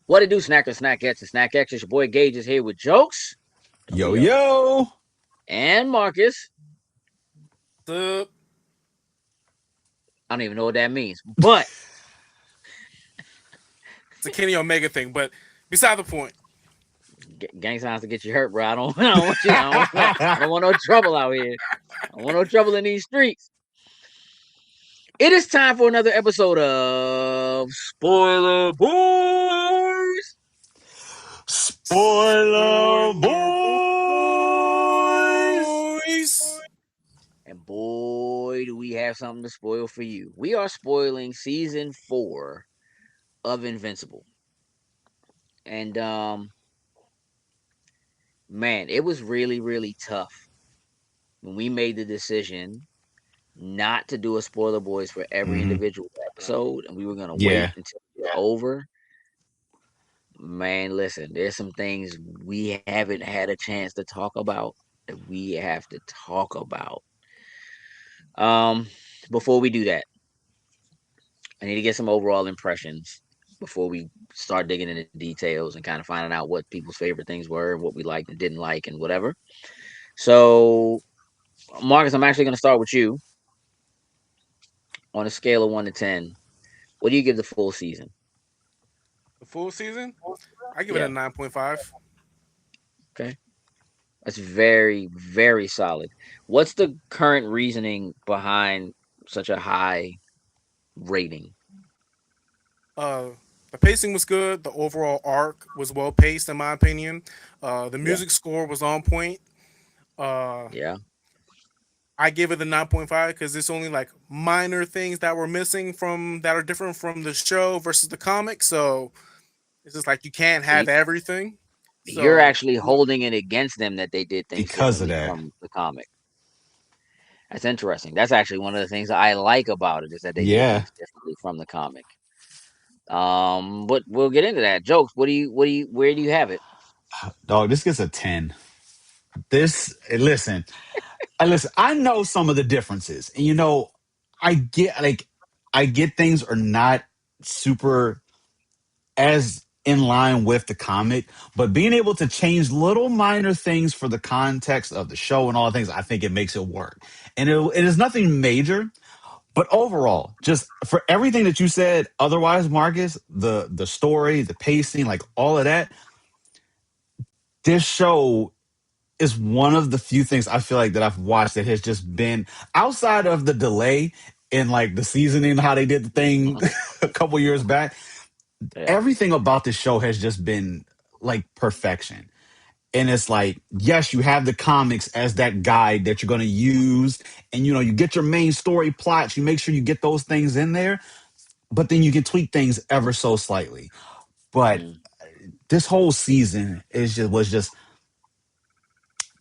What it do, Snackers, Snackettes, and Snack X? It's your boy Gage is here with Jokes. Yo, Yo. yo. And Marcus. The I don't even know what that means. But it's a Kenny Omega thing, but beside the point. gang signs to get you hurt, bro. I don't want you. I don't want no trouble out here. I don't want no trouble in these streets. It is time for another episode of Spoiler Boys. Spoiler boys. Boys. And boy, do we have something to spoil for you. We are spoiling season 4 of Invincible. And man, it was really, really tough when we made the decision not to do a spoiler boys for every hmm individual episode, and we were gonna wait Yeah. until it's over. Man, listen, there's some things we haven't had a chance to talk about that we have to talk about. Um, before we do that, I need to get some overall impressions before we start digging into details and kind of finding out what people's favorite things were, what we liked and didn't like, and whatever. So, Marcus, I'm actually going to start with you on a scale of 1 to 10. What do you give the full season? The full season, I give it a Yeah. 9.5. Okay. That's very, very solid. What's the current reasoning behind such a high rating? Uh, the pacing was good. The overall arc was well paced, in my opinion. The Yeah. music score was on point. Uh, Yeah. I give it a 9.5 because it's only like minor things that were missing from that are different from the show versus the comic. So it's just like you can't have See, everything. you're So actually holding it against them that they did things Because of differently that. from the comic. That's interesting. That's actually one of the things I like about it is that they did Yeah. things differently from the comic. But we'll get into that. Jokes. Where do you have it? Dog, this gets a 10. Listen, I know some of the differences. And I get things are not super as in line with the comic, but being able to change little minor things for the context of the show and all the things, I think it makes it work. And it is nothing major. But overall, just for everything that you said, otherwise, Marcus, the story, the pacing, like all of that, this show is one of the few things I feel like that I've watched that has just been outside of the delay in like the seasoning, how they did the thing a couple years back. Yeah. Everything about this show has just been like perfection. And it's like, yes, you have the comics as that guide that you're going to use. And, you get your main story plots. You make sure you get those things in there, but then you can tweak things ever so slightly. But Mm. this whole season was just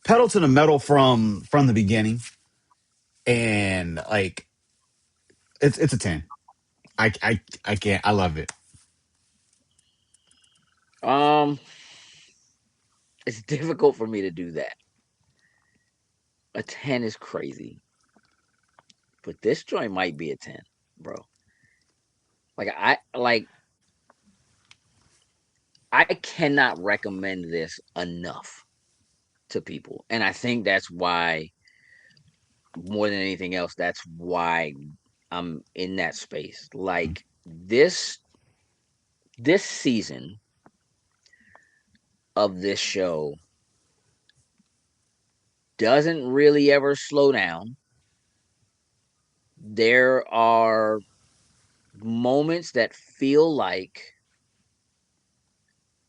pedal to the metal from the beginning, and like it's a 10. I can't. I love it. Um, it's difficult for me to do that. A 10 is crazy, but this joint might be a 10, bro. Like I cannot recommend this enough to people, and I think that's why more than anything else, that's why I'm in that space. Like this season of this show doesn't really ever slow down. There are moments that feel like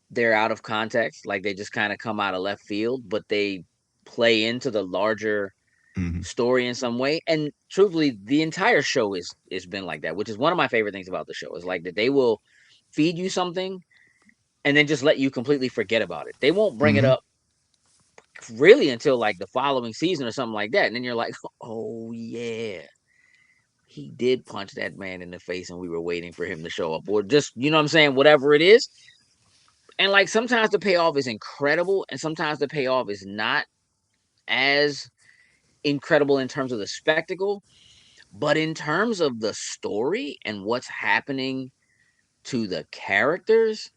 they're out of context, like they just kind of come out of left field, but they play into the larger hmm story in some way. And truthfully, the entire show is been like that, which is one of my favorite things about the show. Is like that they will feed you something and then just let you completely forget about it. They won't bring it hmm up really until like the following season or something like that. And then you're like, oh yeah, he did punch that man in the face and we were waiting for him to show up. Or just, you know what I'm saying, whatever it is. And like sometimes the payoff is incredible and sometimes the payoff is not as incredible in terms of the spectacle, but in terms of the story and what's happening to the characters,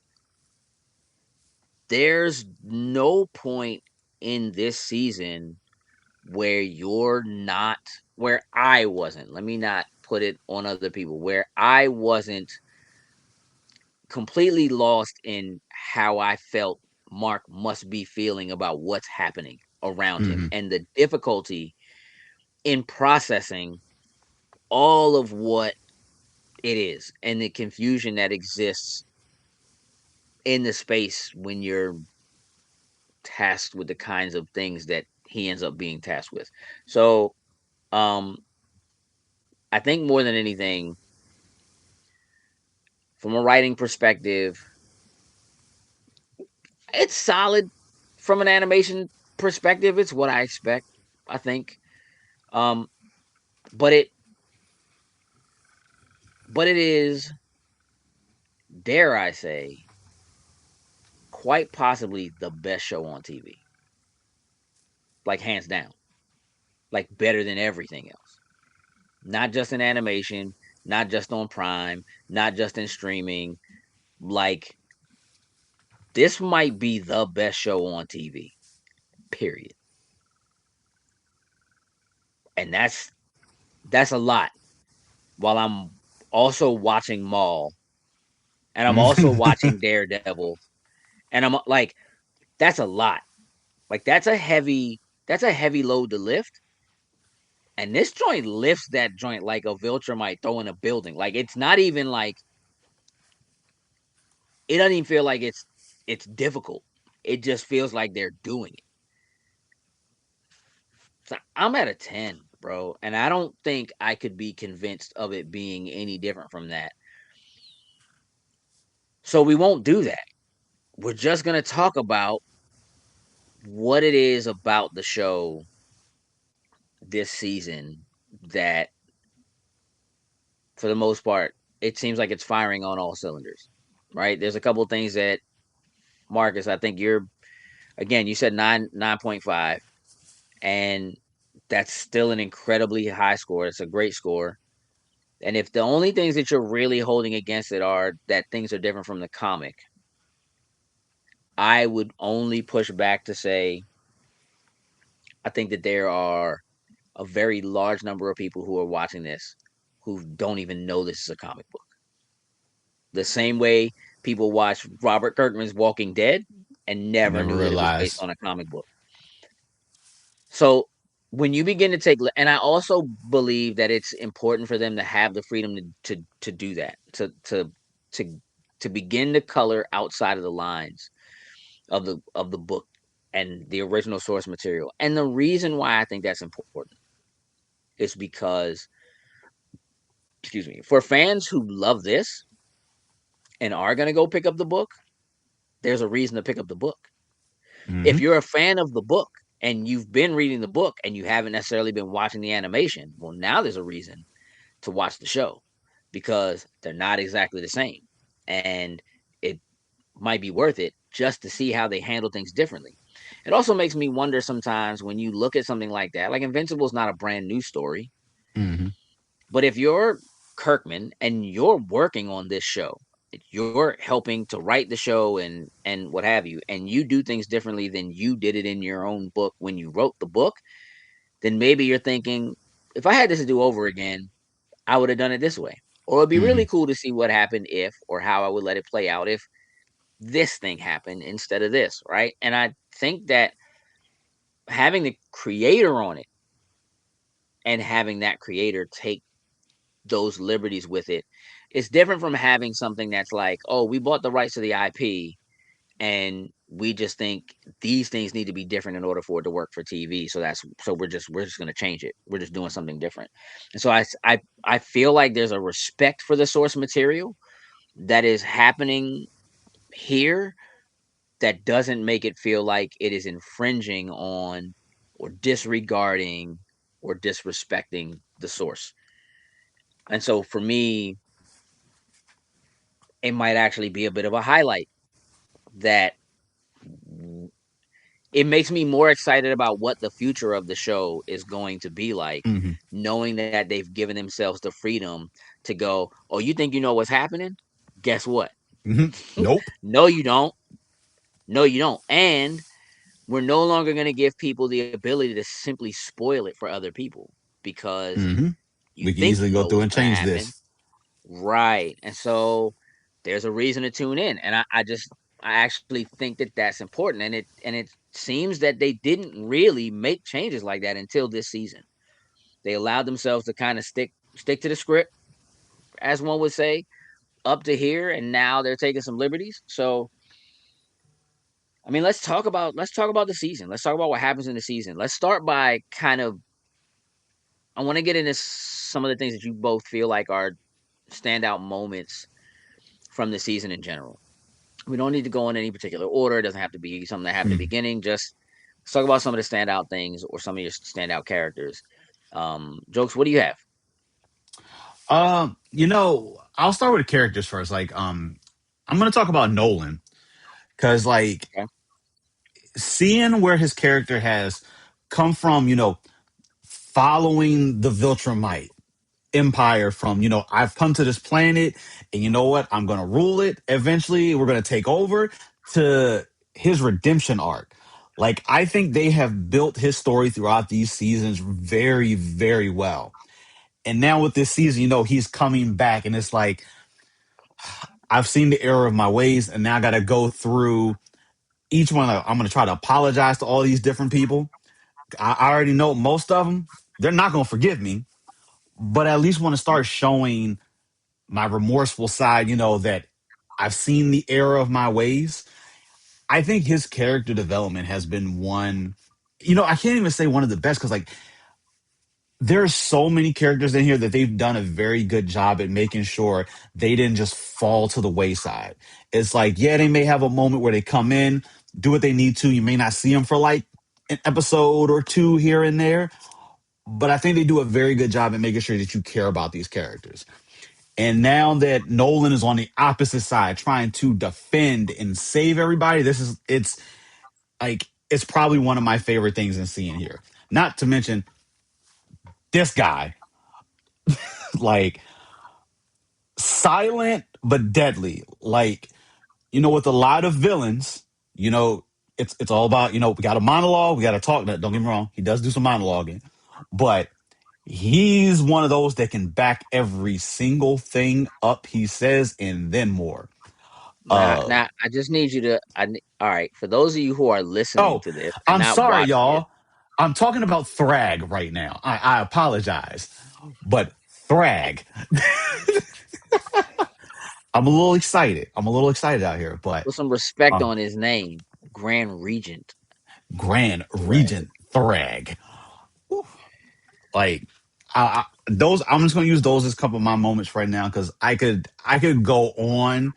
there's no point in this season where you're not where I wasn't. Let me not put it on other people. Where I wasn't completely lost in how I felt Mark must be feeling about what's happening around him Hmm. and the difficulty in processing all of what it is and the confusion that exists in the space when you're tasked with the kinds of things that he ends up being tasked with. So, um, I think more than anything, from a writing perspective, it's solid. From an animation perspective, it's what I expect. I think, um, but it is, dare I say, quite possibly the best show on TV, like hands down, like better than everything else. Not just in animation, not just on Prime, not just in streaming. Like this might be the best show on TV. Period. And that's a lot. While I'm also watching Maul and I'm also watching Daredevil and I'm like that's a lot. Like that's a heavy load to lift. And this joint lifts that joint like a Viltrumite throwing a building. Like it's not even like it doesn't even feel like it's difficult. It just feels like they're doing it. So I'm at a 10, bro, and I don't think I could be convinced of it being any different from that. So we won't do that. We're just gonna talk about what it is about the show this season that, for the most part, it seems like it's firing on all cylinders. Right? There's a couple of things that Marcus, I think you're again. You said 9.5, and that's still an incredibly high score. It's a great score. And if the only things that you're really holding against it are that things are different from the comic, I would only push back to say I think that there are a very large number of people who are watching this who don't even know this is a comic book. The same way people watch Robert Kirkman's Walking Dead and never Never knew that it was based realized. on a comic book. So when you begin to and I also believe that it's important for them to have the freedom to do that, to to begin to color outside of the lines of the book and the original source material. And the reason why I think that's important is because, excuse me, for fans who love this and are going to go pick up the book, there's a reason to pick up the book. Hmm. If you're a fan of the book and you've been reading the book and you haven't necessarily been watching the animation, well, now there's a reason to watch the show because they're not exactly the same. And it might be worth it just to see how they handle things differently. It also makes me wonder sometimes when you look at something like that, like Invincible is not a brand new story, Hmm. but if you're Kirkman and you're working on this show, you're helping to write the show and what have you, and you do things differently than you did it in your own book when you wrote the book, then maybe you're thinking, if I had this to do over again, I would have done it this way. Or it'd be Hmm. really cool to see what happened if, or how I would let it play out if this thing happened instead of this, right? And I think that having the creator on it and having that creator take those liberties with it is different from having something that's like, oh, we bought the rights to the IP and we just think these things need to be different in order for it to work for TV. So we're just going to change it. We're just doing something different. And so I feel like there's a respect for the source material that is happening here that doesn't make it feel like it is infringing on or disregarding or disrespecting the source. And so for me, it might actually be a bit of a highlight that it makes me more excited about what the future of the show is going to be like, Hmm. knowing that they've given themselves the freedom to go, oh, you think you know what's happening? Guess what? Hmm. Nope. No, you don't. No, you don't. And we're no longer going to give people the ability to simply spoil it for other people because Hmm. you We can think easily you go know through what's and going to change happen. this. Right. And so there's a reason to tune in. And I actually think that that's important. And it seems that they didn't really make changes like that until this season. They allowed themselves to kind of stick to the script, as one would say, up to here, and now they're taking some liberties. So I mean, let's talk about the season. Let's talk about what happens in the season. Let's start by kind of I want to get into some of the things that you both feel like are standout moments from the season in general. We don't need to go in any particular order. It doesn't have to be something that happened at the Mhm. beginning. Just let's talk about some of the standout things or some of your standout characters. Jokes, what do you have? I'll start with the characters first. I'm gonna talk about Nolan because Okay. seeing where his character has come from, following the Viltrumite empire from, I've come to this planet and you know what? I'm going to rule it. Eventually, we're going to take over to his redemption arc. Like, I think they have built his story throughout these seasons very, very well. And now with this season, he's coming back and it's like, I've seen the error of my ways and now I got to go through each one. I'm going to try to apologize to all these different people. I already know most of them, they're not going to forgive me, but I at least want to start showing my remorseful side, that I've seen the error of my ways. I think his character development has been one, I can't even say one of the best because, like, there's so many characters in here that they've done a very good job at making sure they didn't just fall to the wayside. It's like, yeah, they may have a moment where they come in, do what they need to. You may not see them for like an episode or two here and there, but I think they do a very good job at making sure that you care about these characters. And now that Nolan is on the opposite side trying to defend and save everybody, it's probably one of my favorite things in seeing here. Not to mention this guy, like silent but deadly. Like, with a lot of villains, you know, it's all about, we got a monologue, we got to talk. Don't get me wrong, he does do some monologuing, but he's one of those that can back every single thing up he says and then more. Uh Now, I just need you to. All right, for those of you who are listening Oh, to this and I'm not sorry, watching it, y'all. I'm talking about Thragg right now. I apologize. But Thragg, I'm a little excited. I'm a little excited out here. But put some respect um, on his name, Grand Regent Grand Thragg. Regent Thragg. Whew. Like, those, I'm just going to use those as a couple of my moments right now because I could go on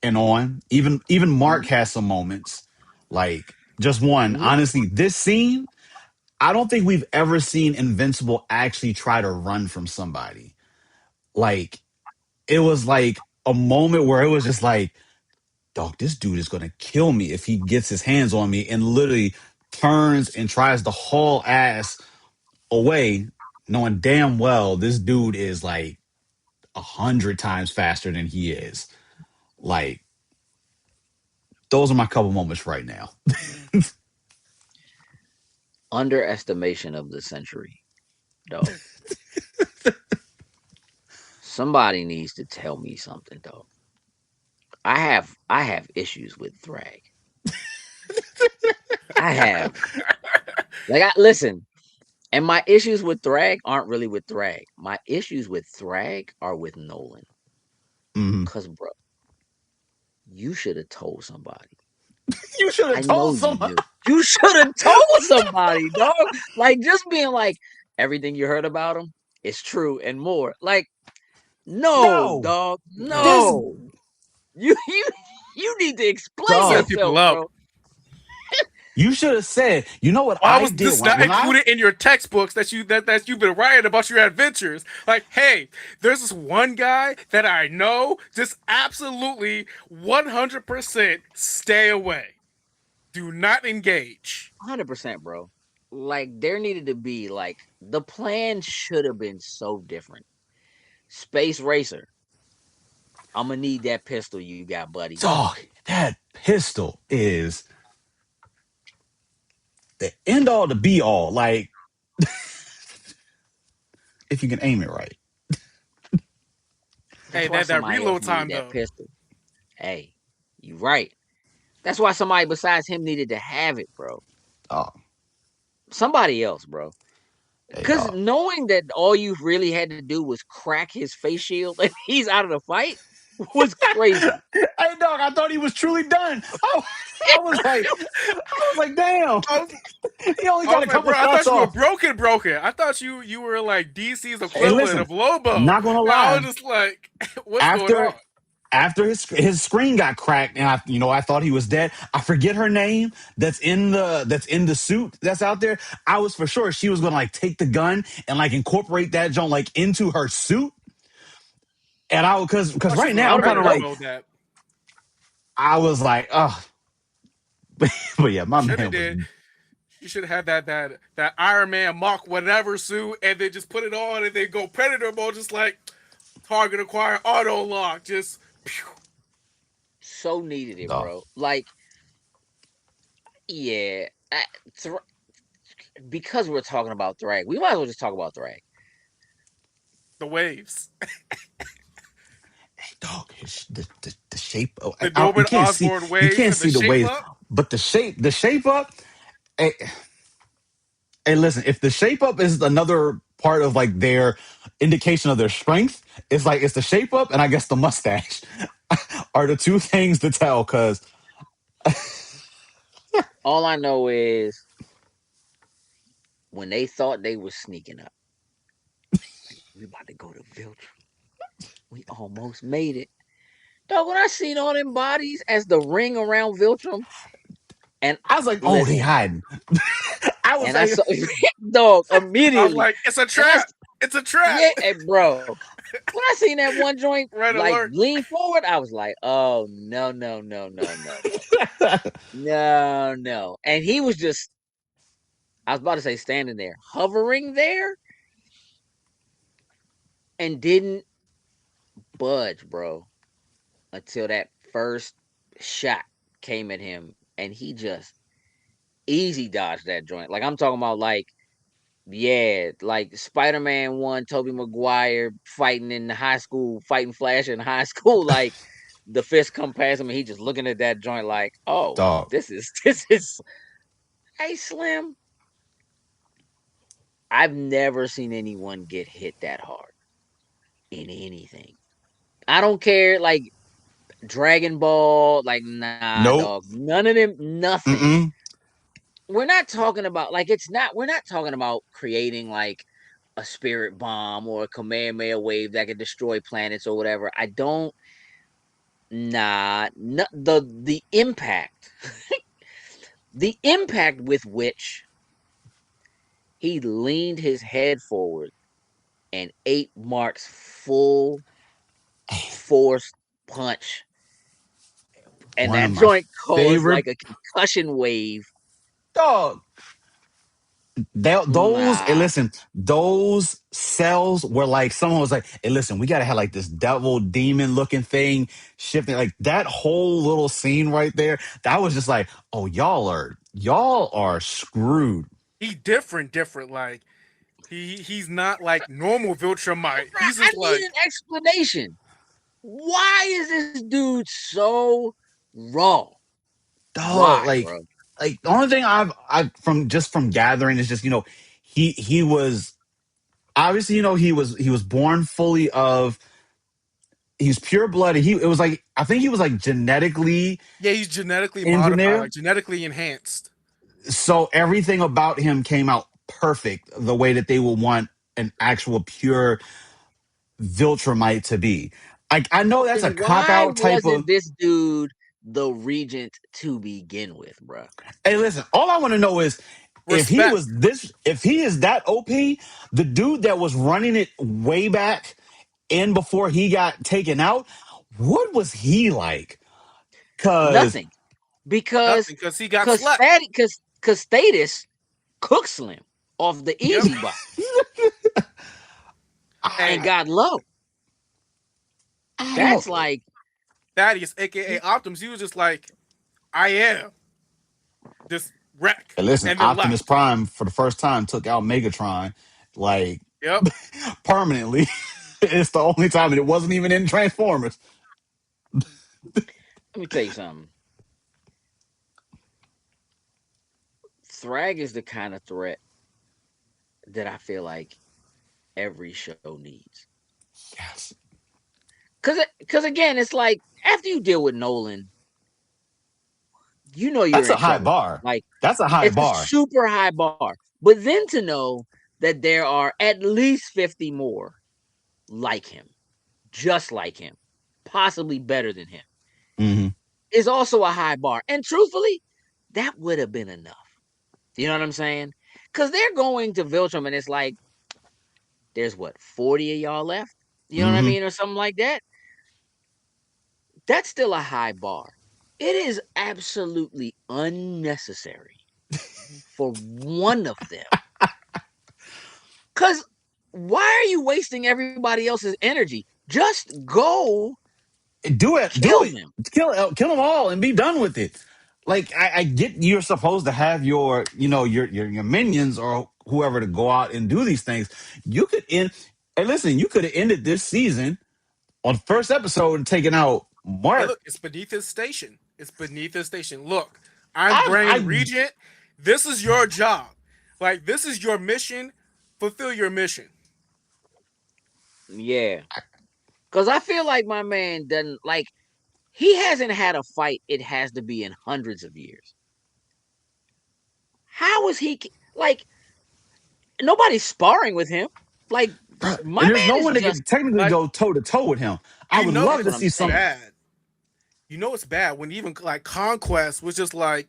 and on. Even Mark Mhm, has some moments. Like, just one. mhm. Honestly, this scene, I don't think we've ever seen Invincible actually try to run from somebody. Like, it was like a moment where it was just like, dog, this dude is gonna kill me if he gets his hands on me, and literally turns and tries to haul ass away, knowing damn well this dude is like 100 times faster than he is. Like, those are my couple moments right now. Underestimation of the century, dog. Somebody needs to tell me something, dog. I have issues with Thrag. I have I listen, and my issues with Thrag aren't really with Thrag. My issues with Thrag are with Nolan. Mhm. Cause bro, you should have told somebody. You should have I know told you someone. do. You should have told somebody, dog. Like just being like everything you heard about him is true and more. Like no, No, dog, this No, no. You need to explain set dog. people yourself, up. bro. You should have said, you know what Why I was did this when not when I included in your textbooks that you've been writing about your adventures? Like, hey, there's this one guy that I know. Just absolutely 100% stay away. Do not engage. 100%, bro. Like there needed to be like the plan should have been so different. Space Racer, I'm gonna need that pistol you got, buddy. dog. that pistol is the end all to be all. Like, if you can aim it right. Hey, That's why that somebody else reload needed time that though. pistol. Hey, you right. That's why somebody besides him needed to have it, bro. Oh, Somebody else, bro. hey, Because dog. knowing that all you really had to do was crack his face shield and he's out of the fight was crazy. Hey, dog, I thought he was truly done. I was like, damn, I was, he only I got was a like, couple bro, I shots thought you were off. broken, broken. I thought you were like DC's Hey, equivalent listen, of Lobo. not gonna I was lie. just like, what's going on? After his screen got cracked, and I thought he was dead. I forget her name. That's in the suit that's out there. I was for sure she was gonna like take the gun and like incorporate that joint like into her suit. And I I because thought she was right gonna now I I'm would kind have of pirate like nope. mode that. I was like, oh, but yeah, my Should have man was did. You should have had that Iron Man Mach whatever suit, and then just put it on, and then go Predator mode, just like target acquire auto lock, just. Pew. So needed it, dog. bro. Like, yeah. Thr- because we're talking about Thragg, we might as well just talk about Thragg. The waves. Dog, the shape. Oh, The you Norman can't see Osborn waves and the the shape waves, up. but the shape up. Hey, hey, listen, if the shape up is another part of like their indication of their strength, it's the shape up and I guess the mustache are the two things to tell. Because All I know is when they thought they was sneaking up, like, we about to go to Viltrum. We almost made it. Dog, when I seen all them bodies as the ring around Viltrum, and I was like, oh, they listen, hiding. I was and I like, saw dog I was immediately, like, it's a and trap. It's a trap. yeah, and bro. When I seen that one joint Red like alert. lean forward, I was like, "Oh no, no, no, no, no, no, no, no!" And he was just, I was about to say, standing there, hovering there, and didn't budge, bro, until that first shot came at him, and he just easy dodged that joint. Like I'm talking about, like yeah, like Spider-Man one, Tobey Maguire fighting in high school, fighting Flash in high school, like the fist come past him and he just looking at that joint like, oh, dog. this is this is hey Slim. I've never seen anyone get hit that hard in anything. I don't care, like Dragon Ball, like nah, dog. Nope. None of them, nothing. Mm-mm. We're not talking about like it's not. We're not talking about creating like a spirit bomb or a Kamehameha wave that could destroy planets or whatever. I don't. Nah, no, the impact, the impact with which he leaned his head forward and ate Mark's full force punch, and One of that my joint caused favorite like a concussion wave. dog. Those and Nah, listen, those cells were like someone was like, "Hey, listen, we gotta have like this devil demon looking thing shifting." Like that whole little scene right there, that was just like, "Oh, y'all are screwed." He different, different. Like he's not like normal Viltrumite. bro, He's I just need like an explanation. Why is this dude so raw? Dog, Why, bro? the only thing I've from gathering is just he was obviously he was born fully of he's pure blooded. He it was like I think he was like genetically yeah, he's genetically modified, engineered, like genetically enhanced. so everything about him came out perfect the way that they would want an actual pure Viltrumite to be. Like I know that's a Then cop why out type of. wasn't this dude the regent to begin with, bro? Hey, listen, all I want to know is Respect. if he is that OP, the dude that was running it way back in before he got taken out, what was he like? Cause Nothing. Because Nothing, because he got cause slept. Thaddeus, cause Status cooked Slim off the Yep. easy bot Hey, and I got low. I That's don't like Thaddeus, aka Optimus, he was just like, I am this wreck, And listen, and then Optimus left. Prime for the first time took out Megatron like Yep. permanently. It's the only time, and it wasn't even in Transformers. Let me tell you something. Thragg is the kind of threat that I feel like every show needs. Yes, Cause again, it's like after you deal with Nolan, you know you're that's a in high trouble. bar. Like That's a high it's a bar. super high bar. But then to know that there are at least 50 more like him, just like him, possibly better than him, Hmm. is also a high bar. And truthfully, that would have been enough. You know what I'm saying? Because they're going to Viltrum and it's like, there's what, 40 of y'all left? You know what I Hmm. mean? Or something like that. That's still a high bar. It is absolutely unnecessary for one of them. Because why are you wasting everybody else's energy? Just go Do it. Do kill it. them. Kill them all and be done with it. Like I get you're supposed to have your, your minions or whoever to go out and do these things. You could end. Hey, listen, you could have ended this season on the first episode and taken out Hey, Mark. look, it's beneath his station. It's beneath his station. Look, I'm I Grand Regent. This is your job. Like, this is your mission. Fulfill your mission. Yeah. Because I feel like my man doesn't like, he hasn't had a fight, it has to be in hundreds of years. How is he like, nobody's sparring with him? Like, bruh, my and there's man no is one that just, could technically Like, go toe to toe with him. I you would know love that's to what it's I'm see some. saying. bad. You know it's bad when even like Conquest was just like,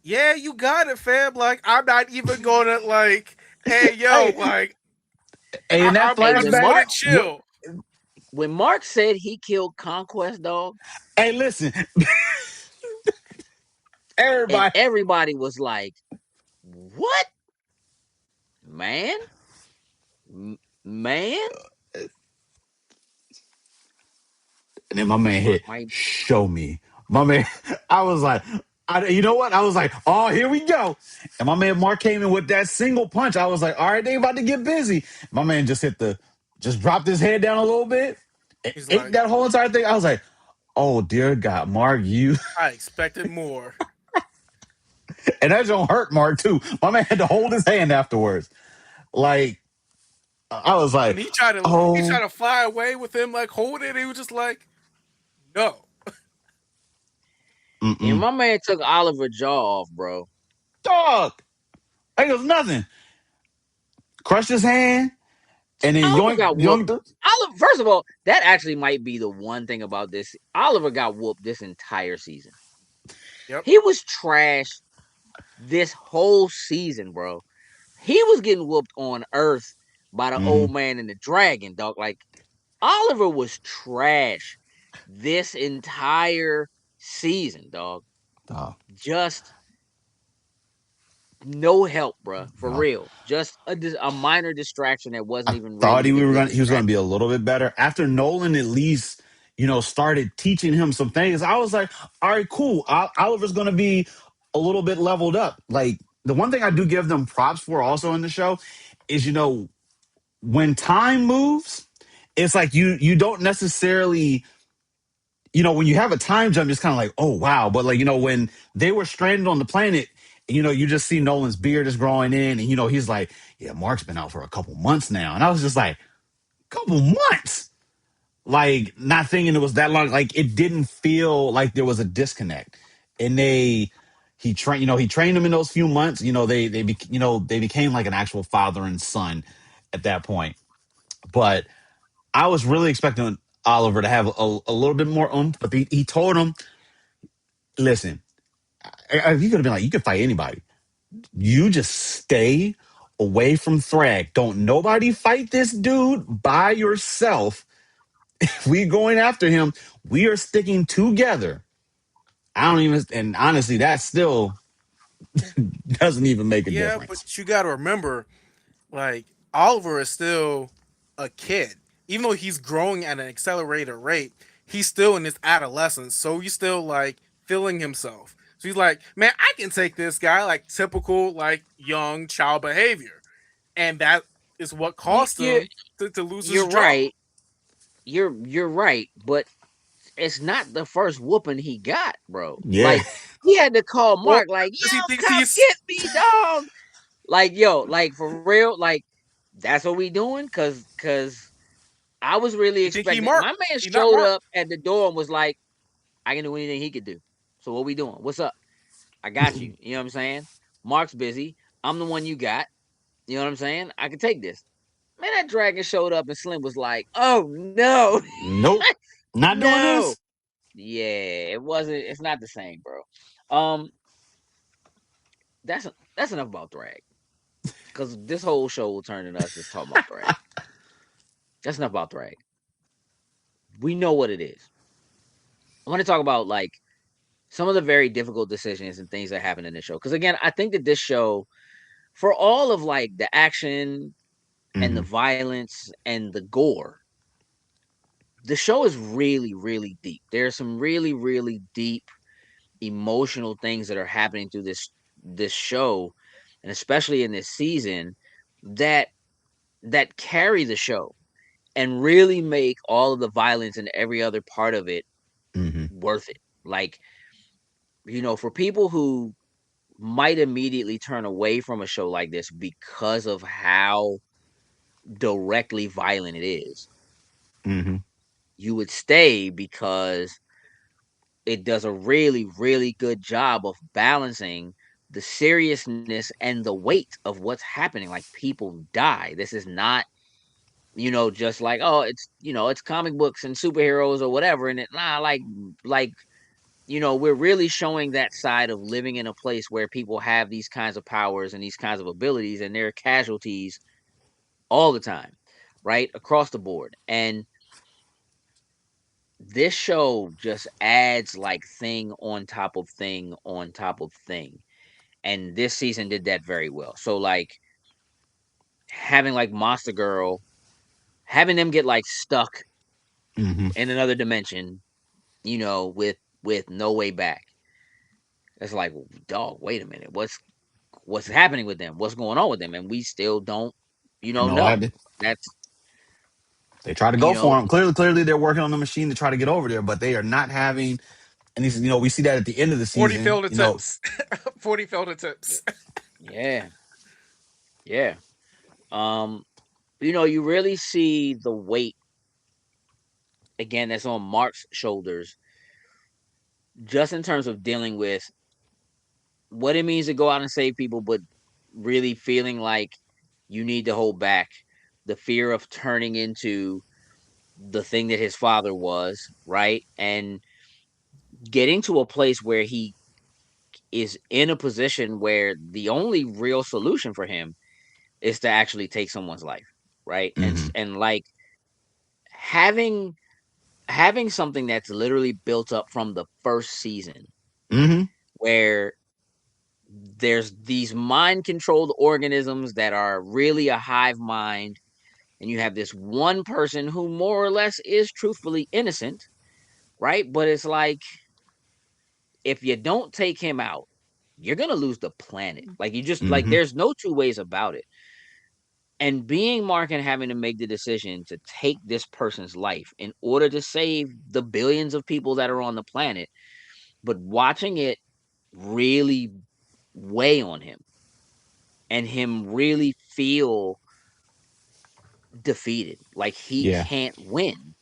yeah, you got it, fam. Like, I'm not even gonna like, hey, yo, Hey, like, hey, in that Hey, I'm when just flashback, gonna Mark what? chill. when Mark said he killed Conquest Dog, Hey, listen, and everybody. everybody was like, "What, man? Man?" And then my man Mark hit, might. show me. My man, I was like, you know what? I was like, oh, here we go. And my man Mark came in with that single punch. I was like, all right, they about to get busy. My man just dropped his head down a little bit, and He's ate like, that whole entire thing. I was like, oh, dear God, Mark, you. I expected more. And that don't hurt Mark, too. My man had to hold his hand afterwards. Like, I was When like, he tried oh, to fly away with him like holding it, he was just like, no. And mm-mm. my man took Oliver jaw off, bro. Dog. Like, it was nothing. Crushed his hand, and then Oliver got whooped. yoinked it. Oliver, first of all, that actually might be the one thing about this. Oliver got whooped this entire season. Yep. He was trash this whole season, bro. He was getting whooped on Earth by the Mm-hmm. old man and the dragon, dog. Like Oliver was trash this entire season, dog. Dog. Just no help, bro. For No. real. Just a minor distraction that wasn't I even thought really a good he was gonna be a distraction. little bit better after Nolan at least started teaching him some things. I was like, all right, cool. Oliver's gonna be a little bit leveled up. Like the one thing I do give them props for also in the show is when time moves, it's like you don't necessarily when you have a time jump, it's kind of like, oh wow. But like when they were stranded on the planet, you just see Nolan's beard is growing in, and he's like, yeah, Mark's been out for a couple months now, and I was just like couple months. Like not thinking it was that long. Like it didn't feel like there was a disconnect. And he trained them in those few months. They became like an actual father and son at that point. But I was really expecting Oliver to have a little bit more but he told him, listen, he could have been like, you can fight anybody. You just stay away from Thragg. Don't nobody fight this dude by yourself. We going after him. We are sticking together. I don't even, and honestly, that still doesn't even make a Yeah, difference. but you got to remember, like, Oliver is still a kid. Even though he's growing at an accelerated rate, he's still in his adolescence, so he's still like feeling himself. So he's like, man, I can take this guy, like typical like young child behavior, and that is what You, caused you him to lose his you're jaw. right. You're right, but it's not the first whooping he got, bro. Yeah. Like he had to call Or Mark, like, does he "Yo, thinks come he's? get me, dog." Like, yo, like for real, like that's what we doing? Cause I was really You think he expecting. Mark? My man He not showed Mark. up at the door and was like, "I can do anything he could do." So what we doing? What's up? I got you. You know what I'm saying? Mark's busy. I'm the one you got. You know what I'm saying? I can take this. Man, that dragon showed up and Slim was like, "Oh no, Nope. Not doing no." this. Yeah, it wasn't. It's not the same, bro. That's enough about Thragg because this whole show will turn into us just talking about Thragg. That's enough about Thragg. We know what it is. I want to talk about like some of the very difficult decisions and things that happen in this show. Because again, I think that this show, for all of like the action and the Hmm. violence and the gore, the show is really, really deep. There's some really, really deep emotional things that are happening through this show, and especially in this season, that that carry the show and really make all of the violence and every other part of it Hmm. worth it. Like, for people who might immediately turn away from a show like this because of how directly violent it is, Hmm. you would stay because it does a really, really good job of balancing the seriousness and the weight of what's happening. Like people die. This is not, just like, oh, it's comic books and superheroes or whatever. And like, we're really showing that side of living in a place where people have these kinds of powers and these kinds of abilities and they're casualties all the time, right? Across the board. And this show just adds like thing on top of thing on top of thing. And this season did that very well. So like having like Monster Girl, having them get like stuck Hmm. in another dimension, with no way back. It's like, dog, wait a minute. What's happening with them? What's going on with them? And we still don't, No know. idea. That's They try to you go for know, him. Clearly, they're working on the machine to try to get over there, but they are not having. And he's, we see that at the end of the 40 season. failed attempts. 40 failed attempts. yeah, yeah. Um, you really see the weight again that's on Mark's shoulders, just in terms of dealing with what it means to go out and save people, but really feeling like you need to hold back the fear of turning into the thing that his father was, right? And getting to a place where he is in a position where the only real solution for him is to actually take someone's life, right? And Hmm. and like having having something that's literally built up from the first season Hmm. where there's these mind controlled organisms that are really a hive mind, and you have this one person who more or less is truthfully innocent, right? But it's like if you don't take him out, you're gonna lose the planet. Like you just like Hmm. there's no two ways about it. And being Mark and having to make the decision to take this person's life in order to save the billions of people that are on the planet, but watching it really weigh on him and him really feel defeated. Like he Yeah. can't win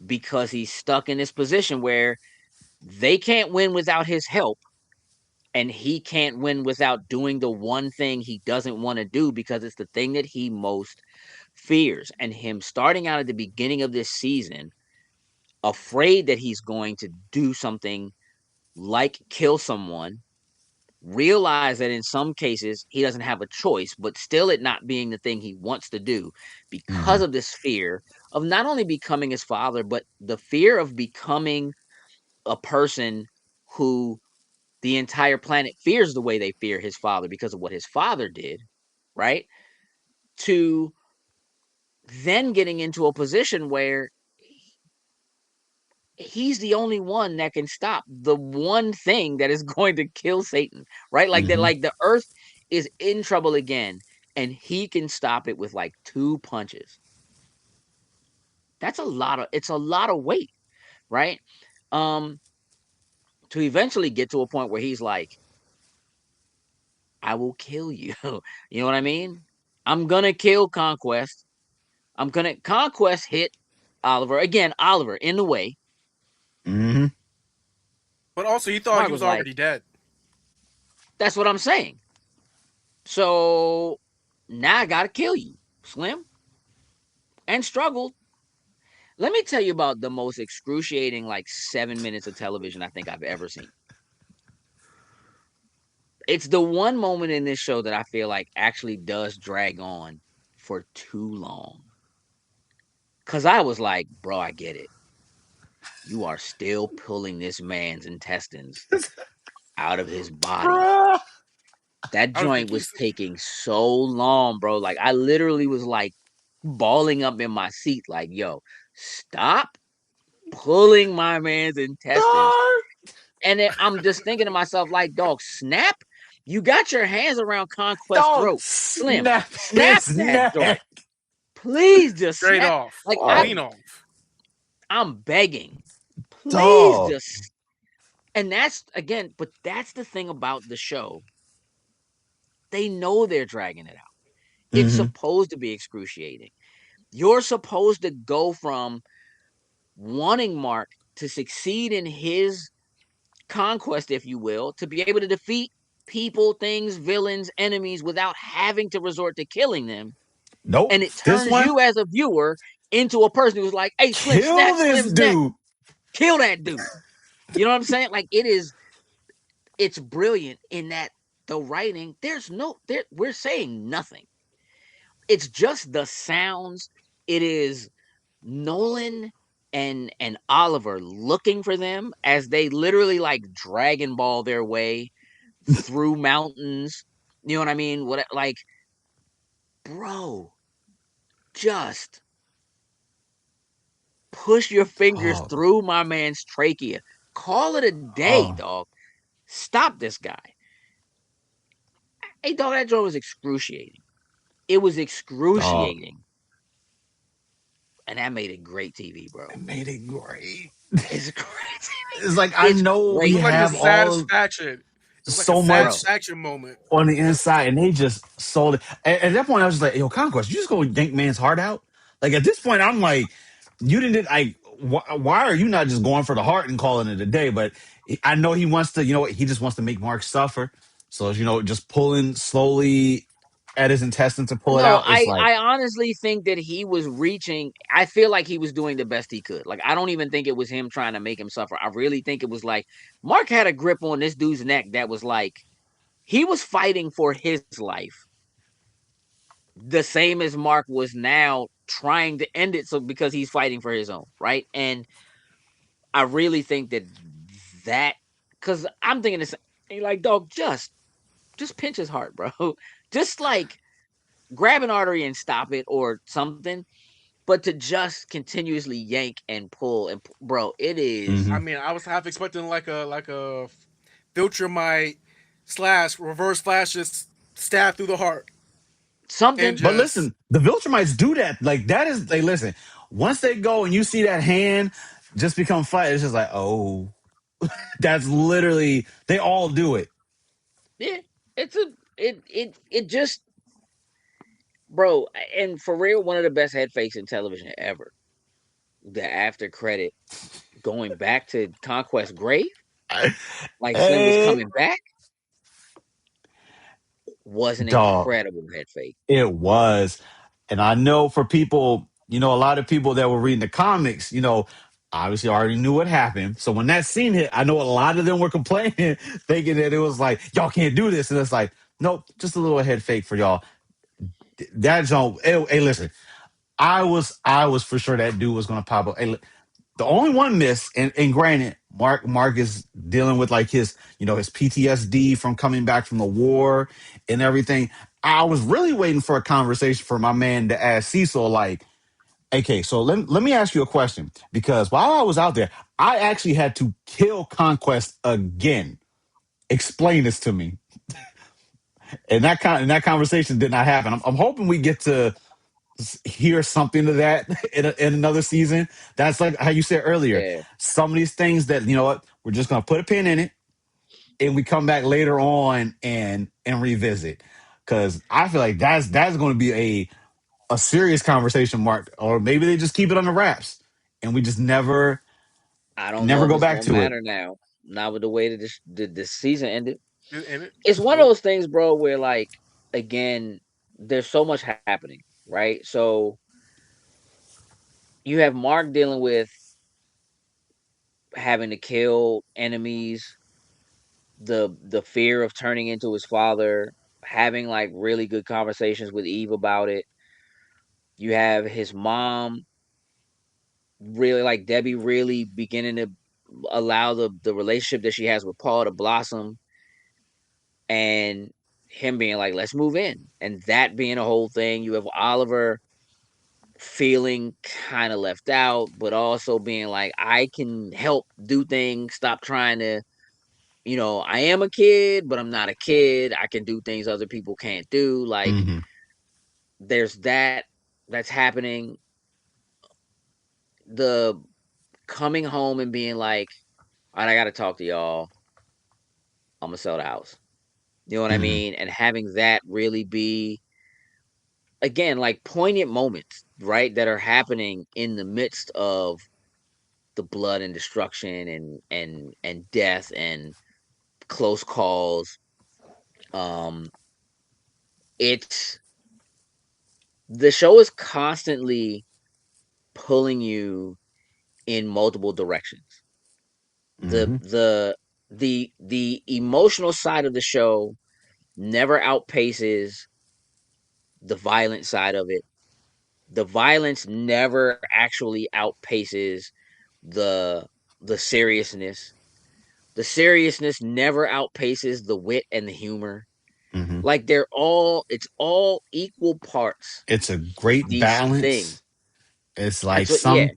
because he's stuck in this position where they can't win without his help and he can't win without doing the one thing he doesn't want to do because it's the thing that he most fears. And him starting out at the beginning of this season, afraid that he's going to do something like kill someone, realize that in some cases he doesn't have a choice, but still it not being the thing he wants to do because Hmm. of this fear of not only becoming his father, but the fear of becoming a person who the entire planet fears the way they fear his father because of what his father did, right? To then getting into a position where he's the only one that can stop the one thing that is going to kill Satan, right? Like that, Hmm. like the earth is in trouble again, and he can stop it with like two punches. That's a lot of it's a lot of weight, right? Um, to eventually get to a point where he's like, I will kill you. You know what I mean? I'm gonna kill Conquest. I'm gonna Conquest hit Oliver. Again, Oliver in the way. Hmm. But also, you thought Mark he was was like, already dead. that's what I'm saying. So now I gotta kill you, Slim. And struggled. Let me tell you about the most excruciating like 7 minutes of television I think I've ever seen. It's the one moment in this show that I feel like actually does drag on for too long. Cause I was like, bro, I get it. You are still pulling this man's intestines out of his body. Bruh. That Out of the joint was piece. taking so long, bro. Like I literally was like balling up in my seat, like, yo, stop pulling my man's intestines. Dog. And then I'm just thinking to myself, like, dog, snap. You got your hands around Conquest's Dog. throat. Slim, Snap snap his that joint. neck. Please just Straight snap. off. Like Clean Fuck. off. I'm begging. Please Dog. just and that's again, but that's the thing about the show. They know they're dragging it out. It's Hmm. supposed to be excruciating. You're supposed to go from wanting Mark to succeed in his conquest, if you will, to be able to defeat people, things, villains, enemies without having to resort to killing them. Nope. And it This turns one, you as a viewer into a person who's like, hey, Slim, kill snap this Slim's neck, dude. kill that dude. You know what I'm saying? Like it's brilliant in that the writing, we're saying nothing. It's just the sounds. It is Nolan and Oliver looking for them as they literally like Dragon Ball their way through mountains. You know what I mean? What like, bro, just push your fingers Dog. through my man's trachea. Call it a day, Oh, dog. Stop this guy. Hey, dog, that joke was excruciating. It was dog. excruciating. And that made it great TV, bro. It made it great. It's great It's like I It's know It we great was like a have TV, all satisfaction. It was like a so bro. much satisfaction moment. on the inside, and they just sold it. At that point, I was just like, "Yo, Conquest, you just go yank man's heart out." Like at this point, I'm like, "You didn't like. Why are you not just going for the heart and calling it a day?" But I know he wants to. You know what? He just wants to make Mark suffer. So just pulling slowly at his intestines to pull it No, out. It's I like, I honestly think that he was reaching. I feel like he was doing the best he could. Like I don't even think it was him trying to make him suffer. I really think it was like Mark had a grip on this dude's neck that was like he was fighting for his life, the same as Mark was now trying to end it. So because he's fighting for his own, right? And I really think that because I'm thinking this, like dog, just pinch his heart, bro. Just like grab an artery and stop it or something. But to just continuously yank and pull and bro, it is I mhm. mean, I was half expecting like a Viltrumite slash reverse flash just stab through the heart and something. But just listen, the Viltrumites do that. Like that is, they listen. Once they go and you see that hand just become flat, it's just like, oh, that's literally they all do it. Yeah, it's a it just bro, and for real, one of the best head fakes in television ever. The after credit going back to Conquest Grave, like Slim was Hey, coming back, was an dog, incredible head fake. it was. And I know for people, a lot of people that were reading the comics, obviously already knew what happened. So when that scene hit, I know a lot of them were complaining, thinking that it was like, y'all can't do this. And it's like, nope, just a little head fake for y'all. That don't, hey, listen, I was for sure that dude was gonna pop up. Hey, the only one miss, and granted, Mark is dealing with like his PTSD from coming back from the war and everything. I was really waiting for a conversation for my man to ask Cecil, like, Okay, so let me ask you a question because while I was out there, I actually had to kill Conquest again. Explain this to me. And that conversation did not happen. I'm hoping we get to hear something to that in another season. That's like how you said earlier. Yeah, Some of these things that you know what we're just gonna put a pin in it, and we come back later on and revisit. Because I feel like that's going to be a serious conversation mark, or maybe they just keep it on the wraps and we just I don't know never if go it's back gonna to it. matter now. Not with the way that the season ended. And It's one of go. those things, bro, where like again, there's so much happening, right? So you have Mark dealing with having to kill enemies, the fear of turning into his father, having like really good conversations with Eve about it. You have his mom really like Debbie really beginning to allow the relationship that she has with Paul to blossom, and him being like, let's move in. And that being a whole thing. You have Oliver feeling kind of left out, but also being like, I can help do things, stop trying to, I am a kid, but I'm not a kid. I can do things other people can't do. Like, Hmm. there's that's happening. The coming home and being like, all right, I got to talk to y'all. I'm going to sell the house. You know what I Hmm. mean? And having that really be, again, like poignant moments, right? That are happening in the midst of the blood and destruction and death and close calls. Um, it's the show is constantly pulling you in multiple directions. The Hmm. the the emotional side of the show never outpaces the violent side of it. The violence never actually outpaces the the seriousness. The seriousness never outpaces the wit and the humor. Hmm. Like it's all equal parts. It's a great These things. balance. It's like It's what yeah.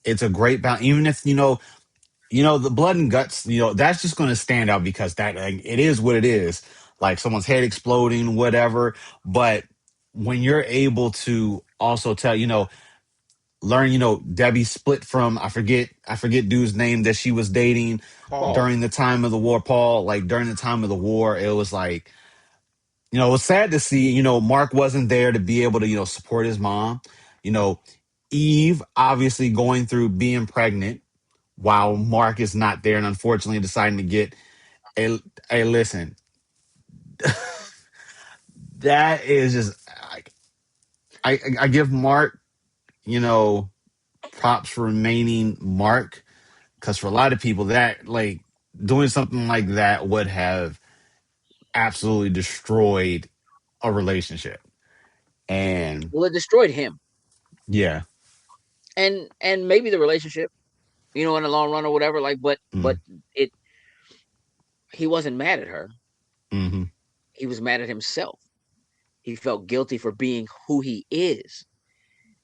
it's a great balance. Even if the blood and guts, that's just going to stand out because that like, it is what it is. Like someone's head exploding, whatever. But when you're able to also tell, learn, Debbie split from I forget dude's name that she was dating Paul. Paul. during the time of the war, Paul. Like during the time of the war, it was like, it was sad to see, Mark wasn't there to be able to, support his mom. You know, Eve obviously going through being pregnant while Mark is not there and unfortunately deciding to get a listen, that is just I give Mark, you know, props for remaining Mark because for a lot of people that like doing something like that would have absolutely destroyed a relationship. And Well, it destroyed him. yeah. And maybe the relationship, in the long run or whatever, like but Mm-hmm. it he wasn't mad at her. Mm-hmm. He was mad at himself. He felt guilty for being who he is.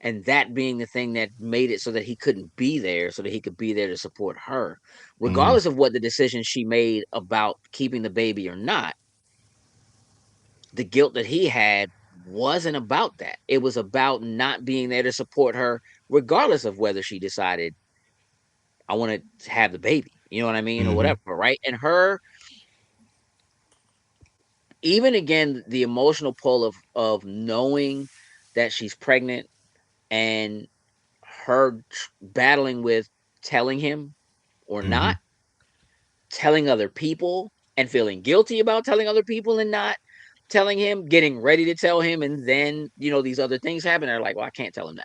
And that being the thing that made it so that he couldn't be there, so that he could be there to support her, Mm-hmm. regardless of what the decision she made about keeping the baby or not. The guilt that he had wasn't about that. It was about not being there to support her, regardless of whether she decided, I want to have the baby, you know what I mean, or Mm-hmm. whatever, right? And her, even again, the emotional pull of knowing that she's pregnant, and her battling with telling him or Mm-hmm. not, telling other people and feeling guilty about telling other people and not telling him, getting ready to tell him, and then these other things happen. They're like, well, I can't tell him now,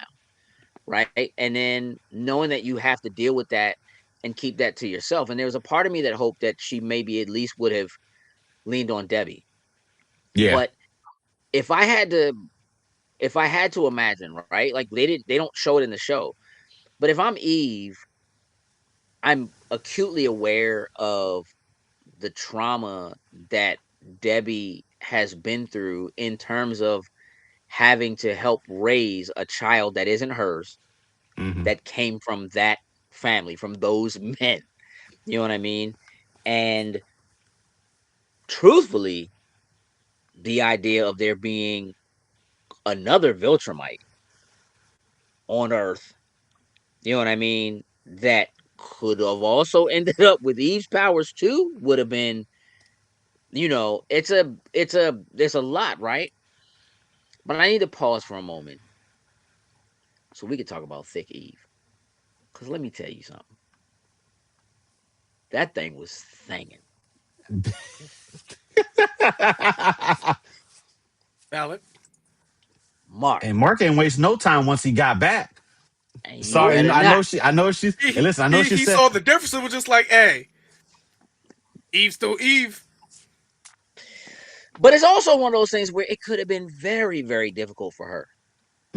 right? And then knowing that you have to deal with that and keep that to yourself. And there was a part of me that hoped that she maybe at least would have leaned on Debbie. Yeah. But if I had to, if I had to imagine, right? Like they don't show it in the show. But if I'm Eve, I'm acutely aware of the trauma that Debbie has been through in terms of having to help raise a child that isn't hers. Hmm. that came from that family, from those men. You know what I mean? And truthfully, the idea of there being another Viltrumite on Earth, you know what I mean, that could have also ended up with Eve's powers too, would have been, there's a lot, right? But I need to pause for a moment so we could talk about Thick Eve. Cause let me tell you something. That thing was thinging. Valid. And Mark, Mark ain't waste no time once he got back. and you Sorry, better I not. know I know she's. Hey, listen, I know she He said. saw the difference and was just like, hey, Eve still Eve. But it's also one of those things where it could have been very, very difficult for her,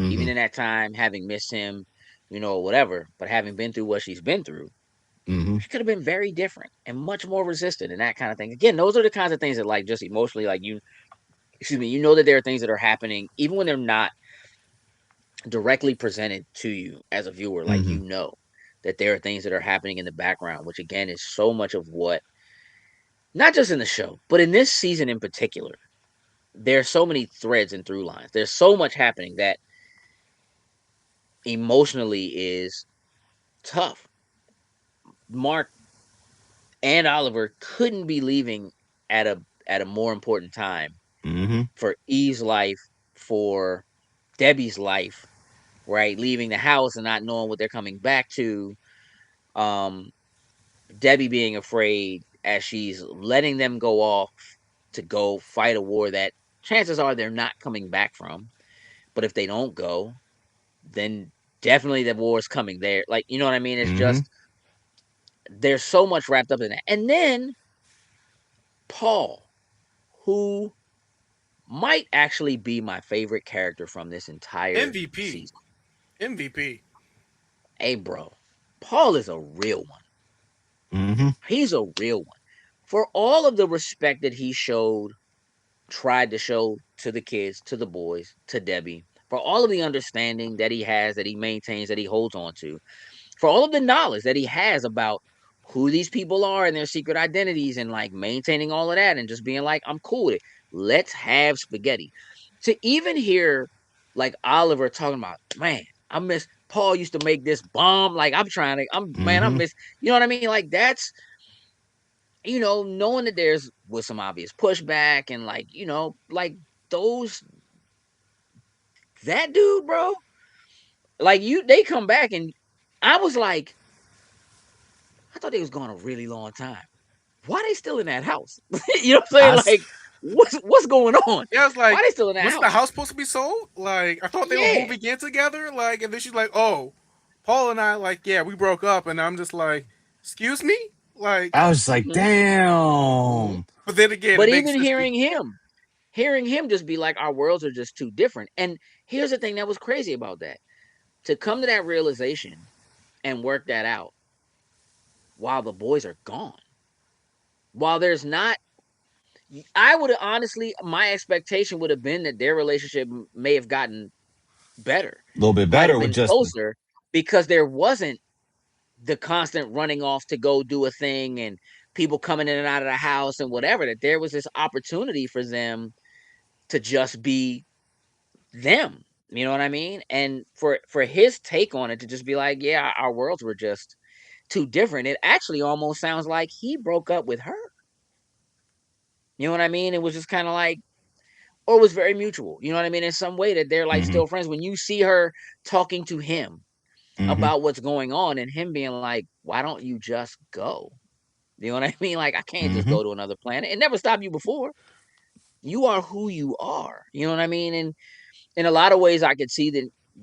even Hmm. in that time, having missed him, whatever. But having been through what she's been through, Hmm. she could have been very different and much more resistant and that kind of thing. Again, those are the kinds of things that, like, just emotionally, like excuse me, that there are things that are happening, even when they're not directly presented to you as a viewer, like, Hmm. that there are things that are happening in the background, which again is so much of what, not just in the show, but in this season in particular, there's so many threads and through lines. There's so much happening that emotionally is tough. Mark and Oliver couldn't be leaving at a more important time Hmm. for Eve's life, for Debbie's life, right? Leaving the house and not knowing what they're coming back to. Um, Debbie being afraid as she's letting them go off to go fight a war that chances are they're not coming back from. But if they don't go, then definitely the war's coming there. Like, you know what I mean? It's Hmm. just there's so much wrapped up in that. And then Paul, who might actually be my favorite character from this entire MVP. season. MVP. Hey, bro, Paul is a real one. Hmm. He's a real one. For all of the respect that he tried to show to the kids, to the boys, to Debbie, for all of the understanding that he has, that he maintains, that he holds on to, for all of the knowledge that he has about who these people are and their secret identities and like maintaining all of that and just being like, I'm cool with it. Let's have spaghetti. To even hear like Oliver talking about, man, I miss Paul used to make this bomb. Like I Hmm. miss, you know what I mean? Like that's, knowing that there's was some obvious pushback and like, like those, that dude, bro, like they come back and I was like, I thought they was gone a really long time. Why they still in that house? You know what I'm saying? I. Like, what's going on? Yeah, I was Why like, they still in that wasn't the house? house supposed to be sold? Like, I thought they were Yeah. moving in together. Like, and then she's like, oh, Paul and I, like, yeah, we broke up. And I'm just like, excuse me? Like, I was like, Hmm. Hmm. damn. but then again, it But makes even sense. Be- hearing him just be like, our worlds are just too different. And here's the thing that was crazy about that: to come to that realization and work that out while the boys are gone, while there's not. I would have honestly, my expectation would have been that their relationship may have gotten better, A little bit might better have with been just. closer because there wasn't the constant running off to go do a thing and people coming in and out of the house and whatever, that there was this opportunity for them to just be them. You know what I mean? And for his take on it to just be like, yeah, our worlds were just too different. It actually almost sounds like he broke up with her. You know what I mean? It was just kind of like, or it was very mutual. You know what I mean? In some way that they're like Hmm. still friends. When you see her talking to him Hmm. about what's going on and him being like, why don't you just go? You know what I mean? Like, I can't just Hmm. go to another planet. It never stopped you before. You are who you are. You know what I mean? And in a lot of ways, I could see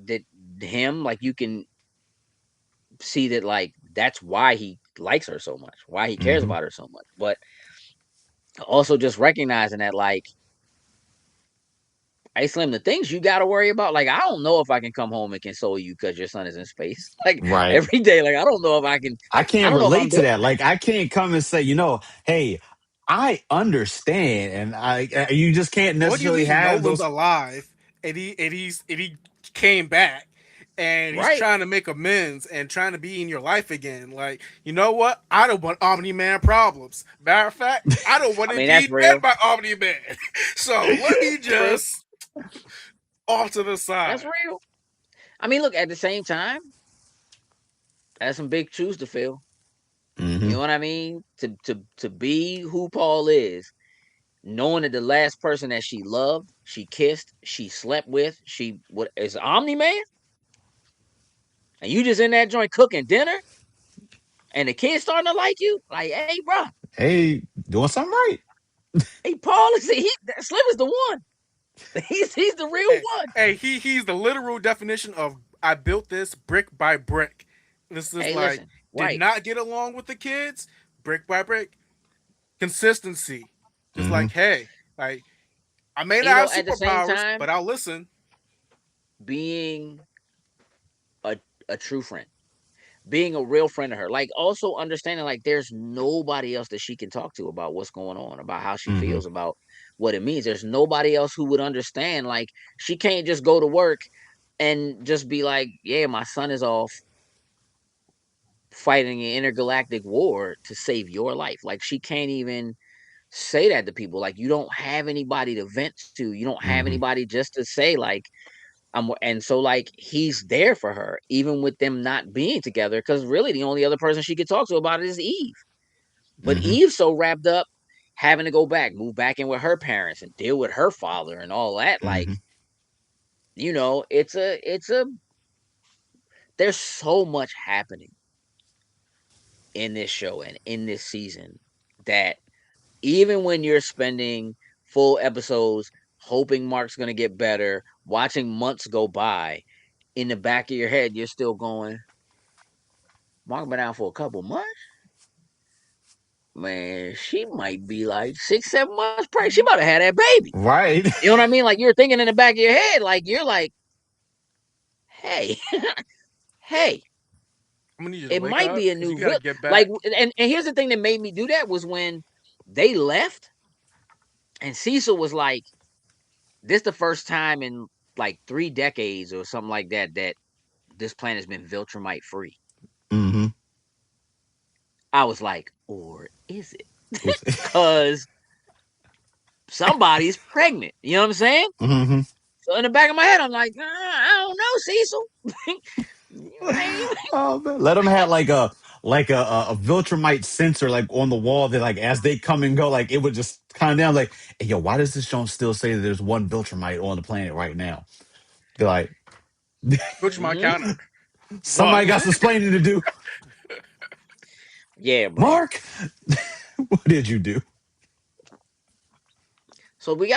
that him, like, you can see that, like, that's why he likes her so much, why he cares Hmm. about her so much. But also just recognizing that, like, hey, Slim, the things you got to worry about, like, I don't know if I can come home and console you because your son is in space. Like, Right. every day, like, I don't know if I can, I I can't don't know if I'm relate to doing that. that. Like I can't come and say, hey, I understand, and you just can't what do you necessarily mean have Nolan's those. alive and he came back and he's Right. trying to make amends and trying to be in your life again. Like, you know what? I don't want Omni Man problems. Matter of fact, I don't want I to mean, that's be met real. by Omni Man. So let me That's real. just off to the That's side. real. I mean, look, at the same time, that's some big shoes to fill. You Hmm. know what I mean? To be who Paul is, knowing that the last person that she loved, she kissed, she slept with, she what is Omni Man, and you just in that joint cooking dinner, and the kids starting to like you, like, hey, bro, Hey, doing something right. hey, Paul is Slim is the one. He's the real Hey, one. he's the literal definition of I built this brick by brick. This is Hey, like listen, did right? not get along with the kids, brick by brick. Consistency. Just Hmm. like, hey, like I may not You have know, at the same superpowers, time, but I'll listen. being a a true friend, being a real friend to her, like also understanding like there's nobody else that she can talk to about what's going on, about how she Hmm. feels, about what it means. There's nobody else who would understand. Like she can't just go to work and just be like, yeah, my son is off fighting an intergalactic war to save your life. Like she can't even say that to people. Like you don't have anybody to vent to. You don't have Hmm. anybody just to say like and so like he's there for her even with them not being together because really the only other person she could talk to about it is Eve. But Hmm. Eve's so wrapped up having to go back, move back in with her parents and deal with her father and all that. Like, Hmm. it's a there's so much happening in this show and in this season that even when you're spending full episodes hoping Mark's gonna get better, watching months go by, in the back of your head, you're still going, Mark been out for a couple months. Man, she might be like 6, 7 months pregnant. She might have had that baby. Right. You know what I mean? Like you're thinking in the back of your head, like you're like, hey, hey, I'm gonna need you to it wake might up be a because you new gotta villain. get Like, back. and here's the thing that made me do that was when they left, and Cecil was like, "This the first time in like 3 decades or something like that that this planet's been Viltrumite free." Hmm. I was like, or is it? Cause somebody's pregnant. You know what I'm saying? Hmm. So in the back of my head, I'm like, I don't know, Cecil. You ain't- Oh man, let them have like a Viltrumite sensor like on the wall that like as they come and go, like it would just count down like, hey, yo, why does this show still say that there's one Viltrumite on the planet right now? They're like, Go to my counter. somebody One. got some explaining to do. Yeah, bro. Mark, what did you do? So we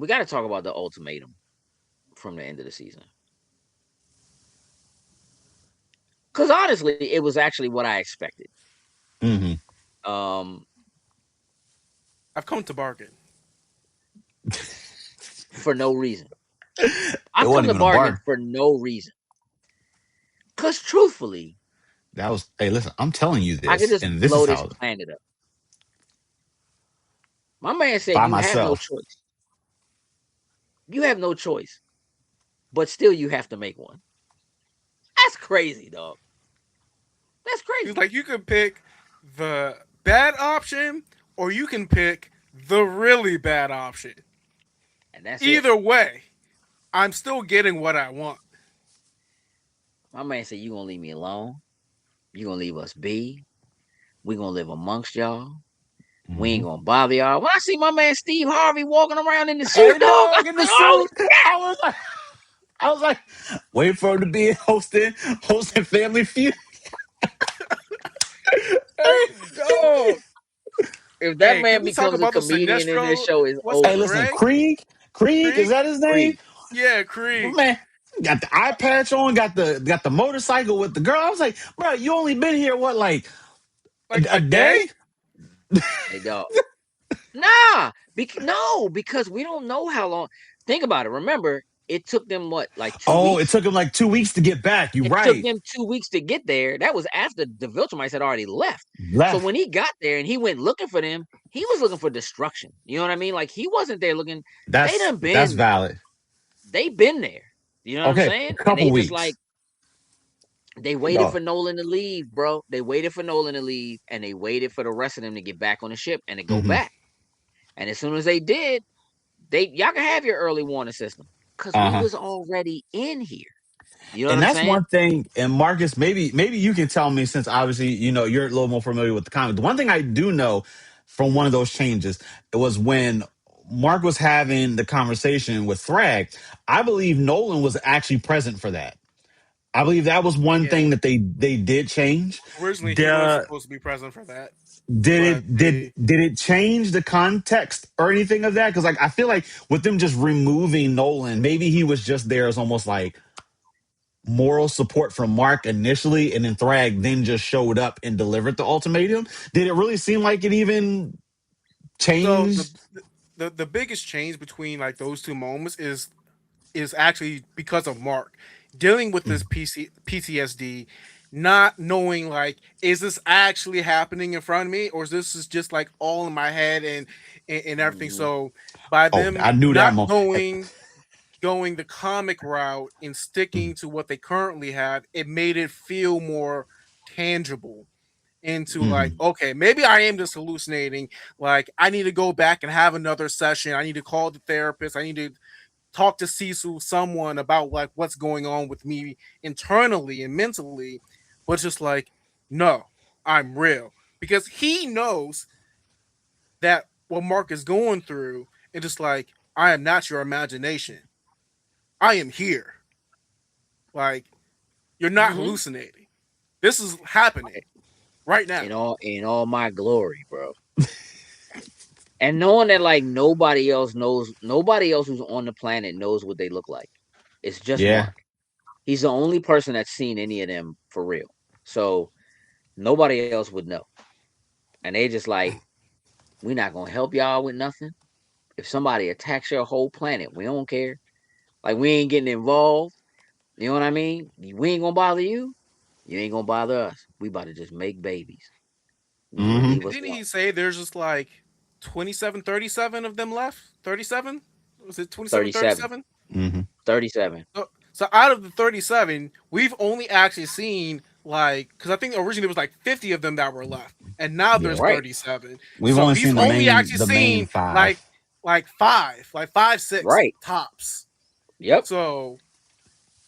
gotta talk about the ultimatum from the end of the season. Cause honestly, it was actually what I expected. Hmm. Um, I've come to bargain. for no reason. It I've wasn't come to even a bargain bar. for no reason. Cause truthfully, That was, hey, listen, I'm telling you I could this, just and this blow is this how planet up. My man said by you have no myself. choice. You have no choice, but still you have to make one. That's crazy, dog. That's He's crazy. like, you can pick the bad option, or you can pick the really bad option. And that's it. Either way, I'm still getting what I want. My man said you gonna leave me alone. You gonna leave us be. We gonna live amongst y'all. We Hmm. ain't gonna bother y'all. When I see my man Steve Harvey walking around in the Hey, suit, dog, I dog, in the said, "Holy suit. I was like, wait for him to be hosting Family Feud. dog!" If that Hey, can man we talk becomes a about the comedian in this Sinestro? show, is What's Hey, it, over. listen, Craig? Krieg, is Krieg? that his name? Creed. Yeah, My Krieg. man got the eye patch on, got the motorcycle with the girl. I was like, bro, you only been here what, like Like a a day? day? Hey, dog. Nah, no, because we don't know how long. Think about it. Remember, it took them what, like two Oh, it weeks? took him like 2 weeks to get back. You It took right. them 2 weeks to get there. That was after the Viltrumites had already left. So Left. when he got there and he went looking for them, he was looking for destruction. You know what I mean? Like he wasn't there looking. They That's done that's been. valid. They been there. You know what I'm Okay, saying? a And couple they just like weeks. they waited No. for Nolan to leave, bro. They waited for Nolan to leave, and they waited for the rest of them to get back on the ship and to go Hmm. back. And as soon as they did, they y'all can have your early warning system because we Uh-huh. was already in here. You know what And I'm that's saying? one thing. And Marcus, maybe you can tell me, since obviously you're a little more familiar with the comic. The one thing I do know from one of those changes, it was when Mark was having the conversation with Thragg. I believe Nolan was actually present for that. I believe that was one thing Yeah. that they did change. Originally, he was The supposed to be present for that, did but it did they did it change the context or anything of that? Because like I feel like with them just removing Nolan, maybe he was just there as almost like moral support from Mark initially, and then Thragg then just showed up and delivered the ultimatum. Did it really seem like it even so changed? the biggest change between like those two moments is actually because of Mark dealing with this Mm, PTSD, not knowing like is this actually happening in front of me or is this is just like all in my head and everything. Mhm. So by oh, them I knew that not moment. going the comic route and sticking to what they currently have, it made it feel more tangible into like, Mhm. okay, maybe I am just hallucinating. Like, I need to go back and have another session. I need to call the therapist. I need to talk to Cecil, someone about like what's going on with me internally and mentally. But just like, no, I'm real because he knows that what Mark is going through, and just like, I am not your imagination. I am here. Like, you're not Mhm. hallucinating. This is happening right now. In all my glory, bro. And knowing that like nobody else who's on the planet knows what they look like. It's just Yeah. Mark. He's the only person that's seen any of them for real. So nobody else would know. And they just like, we're not gonna help y'all with nothing. If somebody attacks your whole planet, we don't care. Like we ain't getting involved. You know what I mean? We ain't gonna bother you. You ain't gonna bother us. We about to just make babies. Hmm. Leave us Didn't alone. he say there's just like 27, 37 of them left? 37? Was it 27, 37. 37? Hmm. 37. So out of the 37, we've only actually seen like, because I think originally there was like 50 of them that were left, and now Yeah. there's Right. 37. We've So only he's seen only actually the main seen five. like five, six Right. tops. Yep. So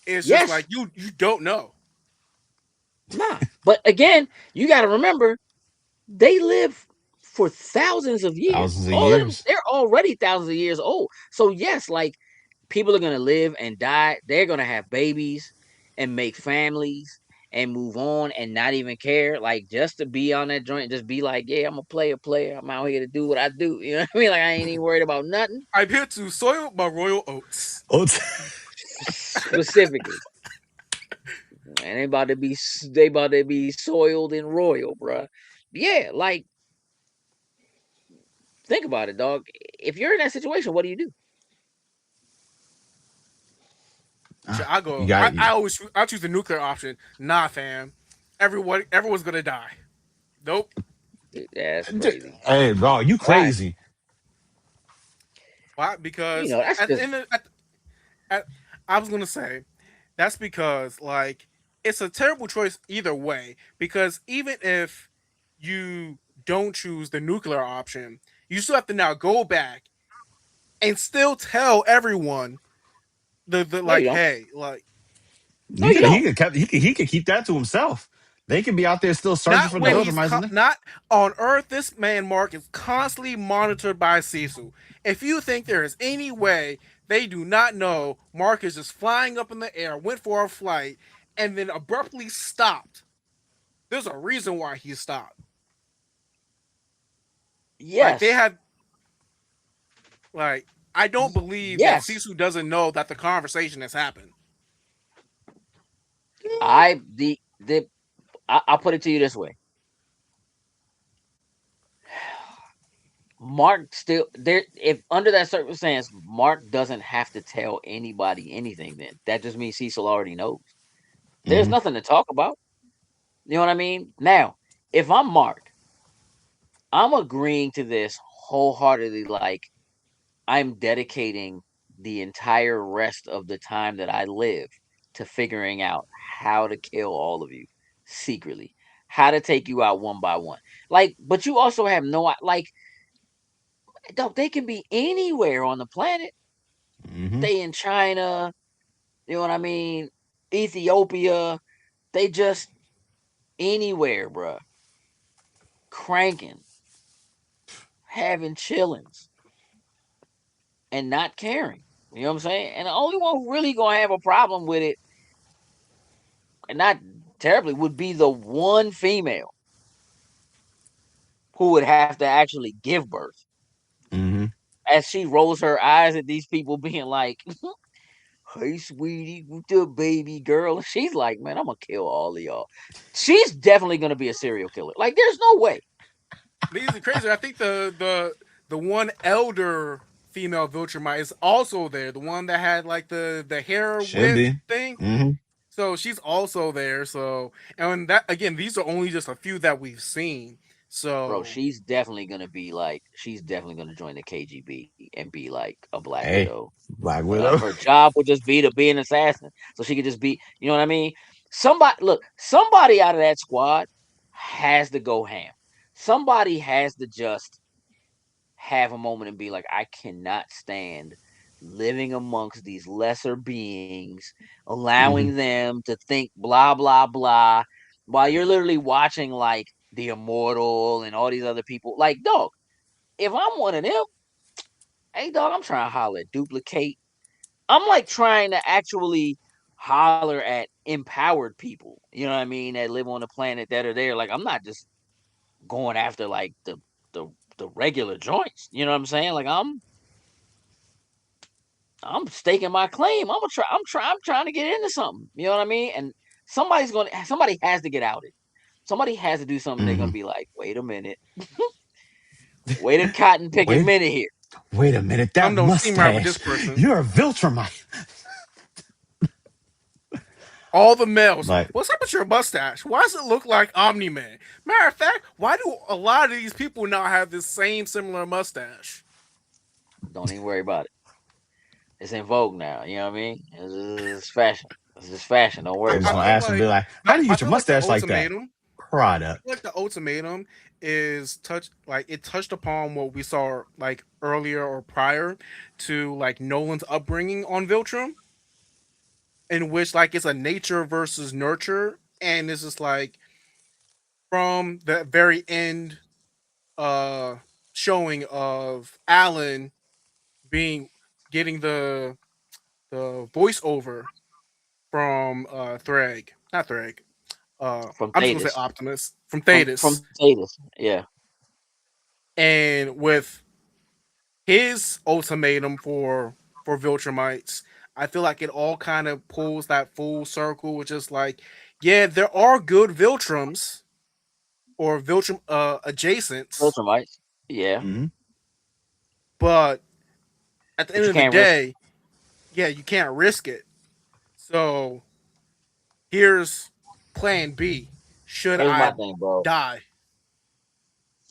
it's just Yes. like you don't know. Nah. But again, you gotta remember, they live for thousands of years. Thousands of All of them, years. they're already thousands of years old. So yes, like people are gonna live and die. They're gonna have babies and make families and move on and not even care. Like just to be on that joint, just be like, yeah, I'm a player. I'm out here to do what I do. You know what I mean? Like I ain't even worried about nothing I'm here to soil my royal oats. Oh, specifically. And they about to be soiled and royal, bruh. Yeah, like think about it, dog. If you're in that situation, what do you do? I you go. got I choose the nuclear option. Nah, fam. Everyone's gonna die. Nope. Yeah, that's crazy. hey, bro, you Why? crazy. Why? Because That's at the just end of, at, I was gonna say that's because like it's a terrible choice either way. Because even if you don't choose the nuclear option, you still have to now go back and still tell everyone the no, you like, don't. hey, like No, you don't. He could keep that to himself. They could be out there still searching not for the when Hey, Viltrumites. And not on Earth. This man Mark is constantly monitored by Cecil. If you think there is any way they do not know Mark is just flying up in the air, went for a flight, and then abruptly stopped, there's a reason why he stopped. Like they yes, had like I don't believe that yes. Cecil doesn't know that the conversation has happened. I the I'll put it to you this way. Mark still there. If under that circumstance, Mark doesn't have to tell anybody anything. Then that just means Cecil already knows. There's Mhm. nothing to talk about. You know what I mean? Now, if I'm Mark, I'm agreeing to this wholeheartedly. Like I'm dedicating. the entire rest of the time that I live to figuring out how to kill all of you secretly, how to take you out one by one. Like, but you also have like, they can be anywhere on the planet. Hmm. They in China, you know what I mean? Ethiopia, they just anywhere, bruh, cranking, having chillings, and not caring. You know what I'm saying? And the only one who really gonna have a problem with it, and not terribly, would be the one female who would have to actually give birth. Hmm. As she rolls her eyes at these people being like, "Hey, sweetie, with the baby girl," she's like, "Man, I'm gonna kill all of y'all." She's definitely gonna be a serial killer. Like, there's no way. These are crazy. I think the one elder female Viltrumite is also there. The one that had like the hair Should whip be. thing. Hmm. So she's also there. So and that again, these are only just a few that we've seen. Bro, So she's definitely gonna be like, she's definitely gonna join the KGB and be like a Black Hey, Widow. Black Like, Widow. her job would just be to be an assassin, so she could just be, you know what I mean? Somebody out of that squad has to go ham. Somebody has to just have a moment and be like, I cannot stand living amongst these lesser beings, allowing Hmm. them to think blah blah blah, while you're literally watching like the Immortal and all these other people. Like, dog, if I'm one of them, hey dog, I'm trying to holler at duplicate. I'm like trying to actually holler at empowered people. You know what I mean? That live on the planet that are there. Like, I'm not just going after like the the regular joints. You know what I'm saying? Like, I'm staking my claim. I'm trying to get into something. You know what I mean? And somebody has to get outed. Somebody has to do something. They're gonna Hmm. be like, wait a minute, wait a cotton picking Wait, minute here. wait a minute. That something don't seem right with this mustache. person. You're a Viltrumite. All the males. Like, What's up with your mustache? Why does it look like Omni Man? Matter of fact, why do a lot of these people now have this same similar mustache? Don't even worry about it. It's in vogue now. You know what I mean? It's fashion. It's just fashion. Don't worry they're just I about gonna it. feel ask him, be like like, "How do you I get your feel like the mustache like that?" ultimatum. I feel Product. like the ultimatum is touched upon what we saw like earlier or prior to like Nolan's upbringing on Viltrum, in which like it's a nature versus nurture, and this is like from the very end uh showing of Alan being getting the voiceover from Thragg, not Thragg. From I'm just gonna say Thetis. Optimus from From Thetis, Thetis. Yeah. and with his ultimatum for Viltrumites, I feel like it all kind of pulls that full circle, which is like, yeah, there are good Viltrums or Viltrum adjacents, Ultramites. Yeah. Hmm. but at the end But you of the can't risk it. day, yeah, you can't risk it. So here's Plan B. Should Here's my I thing, bro. die?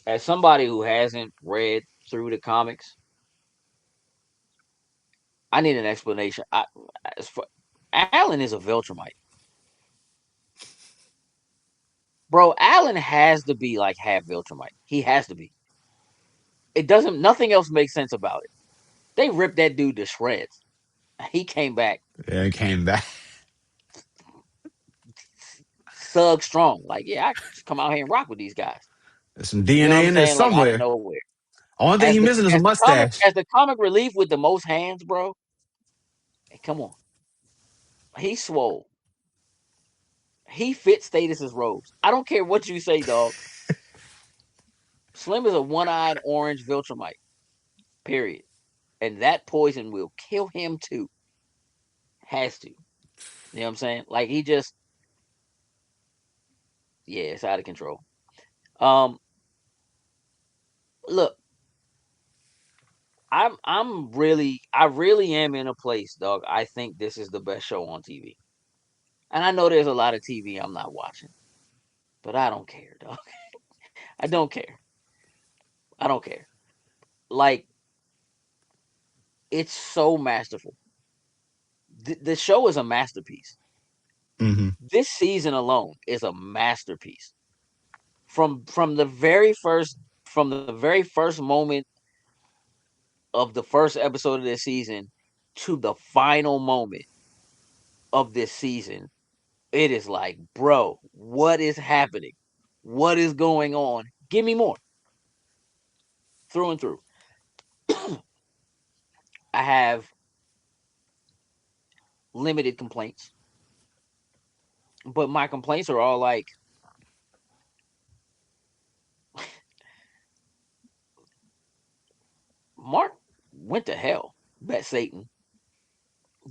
As somebody who hasn't read through the comics, I need an explanation. As for, Alan is a Viltrumite. Bro, Alan has to be like half Viltrumite. He has to be. It doesn't, nothing else makes sense about it. They ripped that dude to shreds. He came back And came back. sug strong. Like, yeah, I just come out here and rock with these guys. There's some You know what DNA I'm in there saying? Like, out of somewhere. nowhere. Only thing he missing is a mustache. As the comic relief with the most hands, bro. Hey, come on. He swole. He fits Status's robes. I don't care what you say, dog. Slim is a one-eyed orange Viltrumite. Period. And that poison will kill him too. Has to. You know what I'm saying? Like, he just, yeah, it's out of control. Um, Look, I really am in a place, dog. I think this is the best show on TV. And I know there's a lot of TV I'm not watching, but I don't care, dog. I don't care. I don't care. Like, It's so masterful. The show is a masterpiece. Hmm. This season alone is a masterpiece. From the very first moment of the first episode of this season to the final moment of this season, it is like, bro, what is happening? What is going on? Give me more through and through. I have limited complaints, but my complaints are all like, Mark went to hell, met Satan,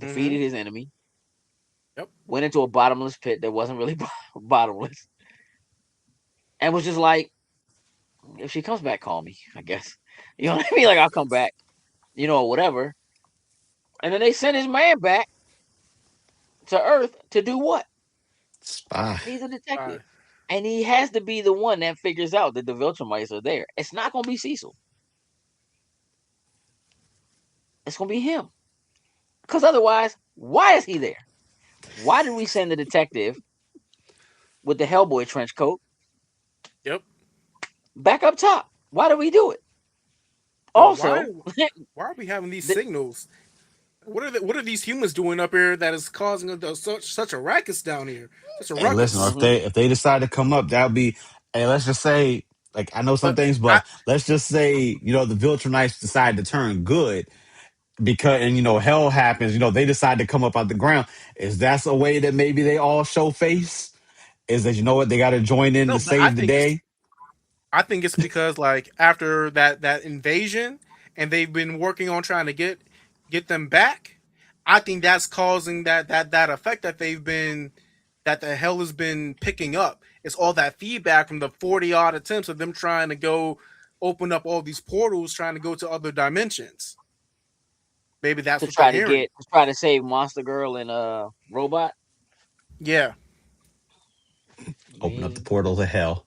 Mm-hmm. defeated his enemy, Yep. went into a bottomless pit that wasn't really bottomless, and was just like, if she comes back, call me, I guess. You know what I mean? Like, I'll come back, or whatever. And then they sent his man back to Earth to do what? Spy. He's a detective. Bye. And he has to be the one that figures out that the Viltrumites are there. It's not going to be Cecil. It's going to be him. Because otherwise, why is he there? Why did we send the detective with the Hellboy trench coat Yep. back up top? Why did we do it? Yo, why Also, why are we having these the, signals? What are these humans doing up here that is causing such a ruckus down here? Such a Hey, listen, or ruckus. if mhm, they decide to come up, that'll be. Hey, let's just say, like I know some But things, I but let's just say, the Viltrumites decide to turn good because, and hell happens. They decide to come up out the ground. Is that's a way that maybe they all show face? Is that what they got to join in to no, but I save the think it's day? I think it's because like after that invasion and they've been working on trying to get them back. I think that's causing that effect that the hell has been picking up. It's all that feedback from the 40 odd attempts of them trying to go open up all these portals, trying to go to other dimensions. Maybe that's what they're hearing. to try to save Monster Girl and Robot. Yeah. I Open up the mean, portal to hell.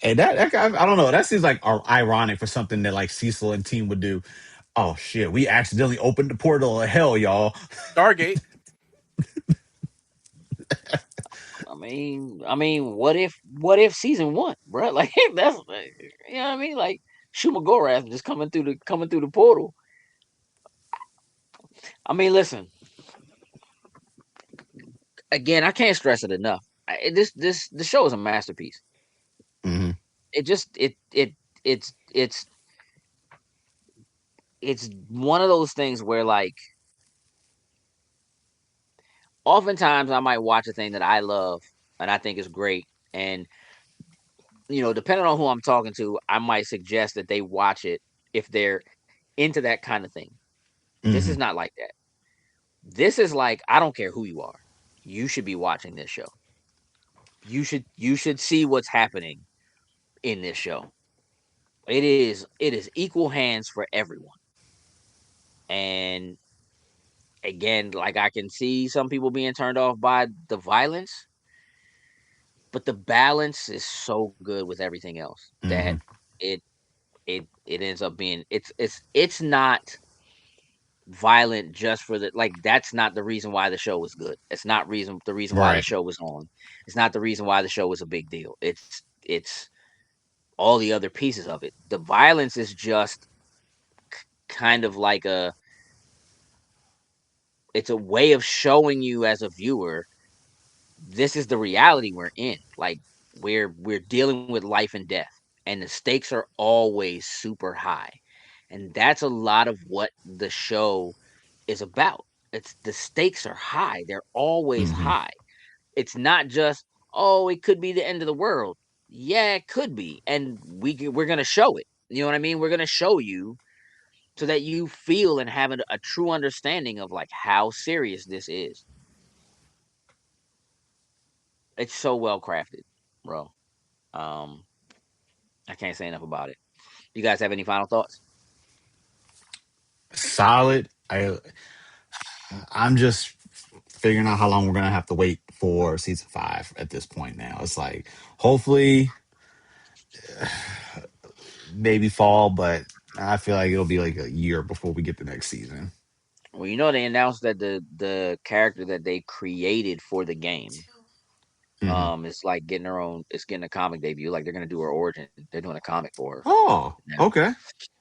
Hey, that guy, I don't know. That seems like ironic for something that like Cecil and team would do. Oh shit, we accidentally opened the portal of hell, y'all. Stargate. what if season one, bro? Like that's you know what I mean. Like Shumagorath just coming through the portal. I mean, listen again. I can't stress it enough. This the show is a masterpiece. Hmm. It just it's it's it's one of those things where like oftentimes I might watch a thing that I love and I think is great, and depending on who I'm talking to, I might suggest that they watch it if they're into that kind of thing. This is Hmm. not like that. This is like, I don't care who you are. You should be watching this show. You should see what's happening in this show. It is equal hands for everyone. And again, like I can see some people being turned off by the violence, but the balance is so good with everything else that Hmm. it it ends up being it's not violent just for that's not the reason why the show was good. It's not the reason why the Right. show was on. It's not the reason why the show was a big deal. It's all the other pieces of it. The violence is just kind of like it's a way of showing you as a viewer this is the reality we're in. Like we're dealing with life and death and the stakes are always super high. And that's a lot of what the show is about. It's the stakes are high. They're always Hmm. high. It's not just, oh, it could be the end of the world. Yeah, it could be. And we're going to show it. You know what I mean? We're going to show you so that you feel and have a true understanding of like how serious this is. It's so well crafted, bro. Um, I can't say enough about it. You guys have any final thoughts? Solid. I'm just figuring out how long we're gonna have to wait for season 5 at this point now. It's like hopefully maybe fall, but I feel like it'll be like a year before we get the next season. Well, they announced that the character that they created for the game, Hmm. is like getting her own. It's getting a comic debut. Like they're gonna do her origin. They're doing a comic for her Oh, now. okay.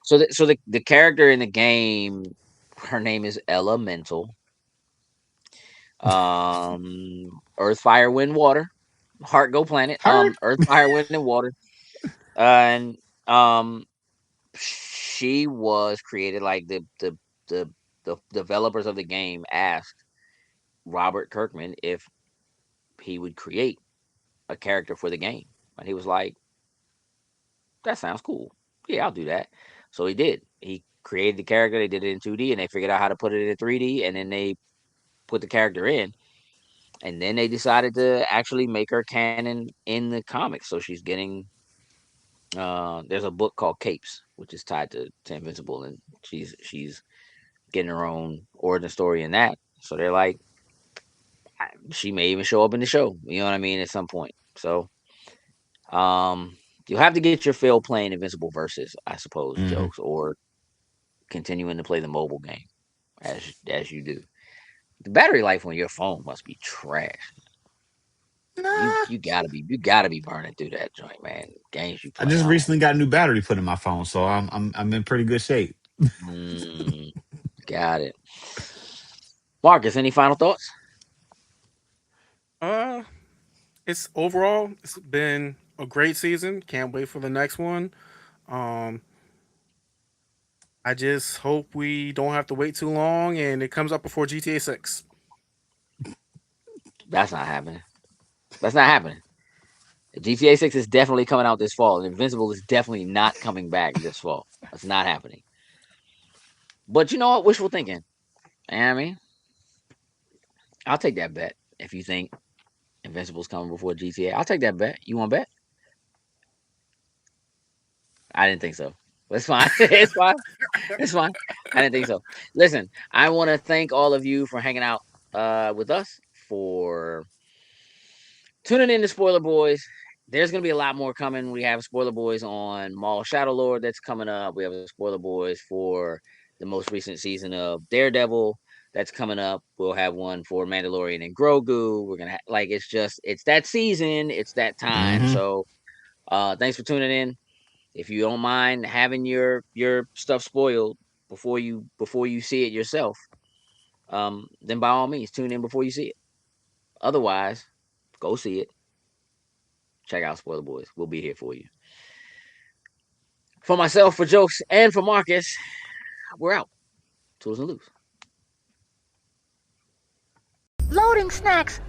So the character in the game, her name is Elemental. Earth, fire, wind, water. Heart, go planet. Heard. Earth, fire, wind, and water. And um, she was created like the developers of the game asked Robert Kirkman if he would create a character for the game, and he was like, "That sounds cool. Yeah, I'll do that." So he did. He created the character. They did it in 2D, and they figured out how to put it in 3D, and then they put the character in, and then they decided to actually make her canon in the comics. So she's getting there's a book called Capes, which is tied to Invincible, and she's getting her own origin story in that. So they're like, she may even show up in the show. You know what I mean? At some point. So you'll have to get your fill playing Invincible versus, I suppose, Hmm. jokes, or continuing to play the mobile game as you do. The battery life on your phone must be trash. You Nah. you gotta be burning through that joint, man. Games you I play just on. recently got a new battery put in my phone, so I'm in pretty good shape. Mm, got it. Marcus, any final thoughts? Uh, it's been a great season. Can't wait for the next one. Um, I just hope we don't have to wait too long and it comes up before GTA 6. That's not happening. That's not happening. GTA 6 is definitely coming out this fall. Invincible is definitely not coming back this fall. That's not happening. But you know what? Wishful thinking. You know what I mean? I'll take that bet. If you think Invincible's coming before GTA, I'll take that bet. You want to bet? I didn't think so. But it's fine. It's fine. It's fine. I didn't think so. Listen, I want to thank all of you for hanging out with us, for tuning in to Spoiler Boys. There's gonna be a lot more coming. We have Spoiler Boys on Maul Shadow Lord that's coming up. We have a Spoiler Boys for the most recent season of Daredevil that's coming up. We'll have one for Mandalorian and Grogu. We're gonna like it's that season, it's that time. Hmm. So thanks for tuning in. If you don't mind having your stuff spoiled before you see it yourself, then by all means tune in before you see it. Otherwise, go see it. Check out Spoiler Boys. We'll be here for you. For myself, for Jokes, and for Marcus, we're out. Tools and loose. Loading snacks.